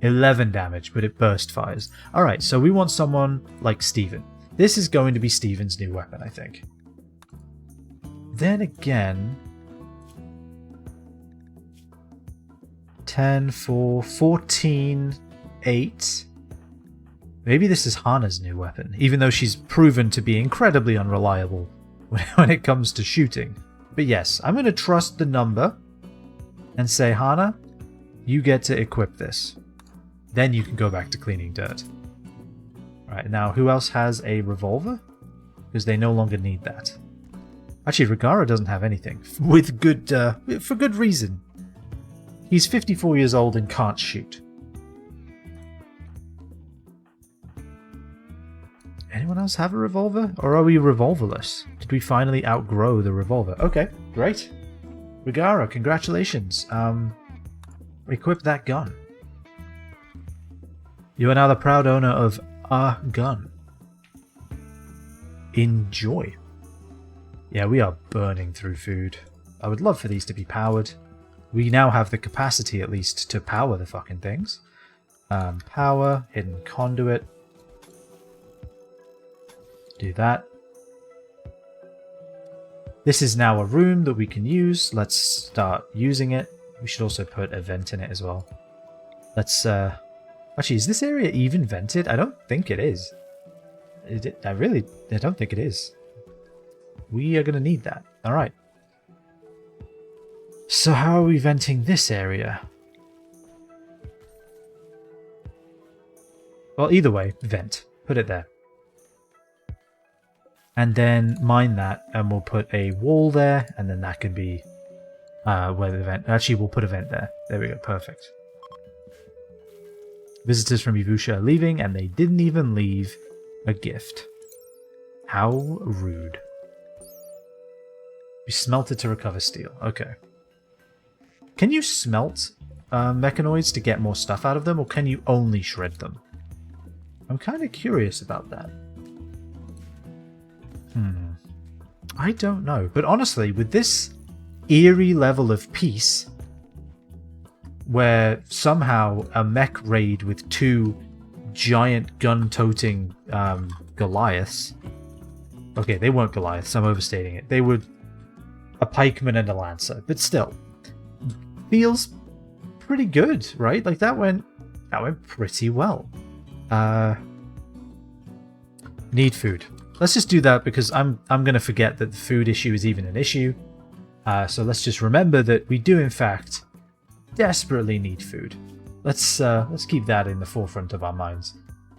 11 damage, but it burst fires. Alright, so we want someone like Steven. This is going to be Steven's new weapon, I think. Then again... 10, 4, 14, 8... Maybe this is Hana's new weapon, even though she's proven to be incredibly unreliable when it comes to shooting. But yes, I'm going to trust the number and say, Hana, you get to equip this. Then you can go back to cleaning dirt. Right, now who else has a revolver? Because they no longer need that. Actually, Rigara doesn't have anything, with good, for good reason. He's 54 years old and can't shoot. Anyone else have a revolver? Or are we revolverless? Did we finally outgrow the revolver? Okay, great. Rigara, congratulations. Equip that gun. You are now the proud owner of a gun. Enjoy. Yeah, we are burning through food. I would love for these to be powered. We now have the capacity, at least, to power the fucking things. Power, hidden conduit. Do that. This is now a room that we can use. Let's start using it. We should also put a vent in it as well. Let's, actually, is this area even vented? I don't think it is. I don't think it is. We are going to need that. Alright. So how are we venting this area? Well, either way, vent. Put it there. And then mine that, and we'll put a wall there, and then that can be where the vent... Actually, we'll put a vent there. There we go, perfect. Visitors from Yvusha are leaving, and they didn't even leave a gift. How rude. We smelted to recover steel. Okay. Can you smelt mechanoids to get more stuff out of them, or can you only shred them? I'm kind of curious about that. I don't know. But honestly, with this eerie level of peace, where somehow a mech raid with 2 giant gun-toting Goliaths... Okay, they weren't Goliaths, I'm overstating it. They were a pikeman and a lancer, but still. Feels pretty good, right? Like, that went pretty well. Need food. Let's just do that because I'm going to forget that the food issue is even an issue. So let's just remember that we do in fact desperately need food. Let's keep that in the forefront of our minds.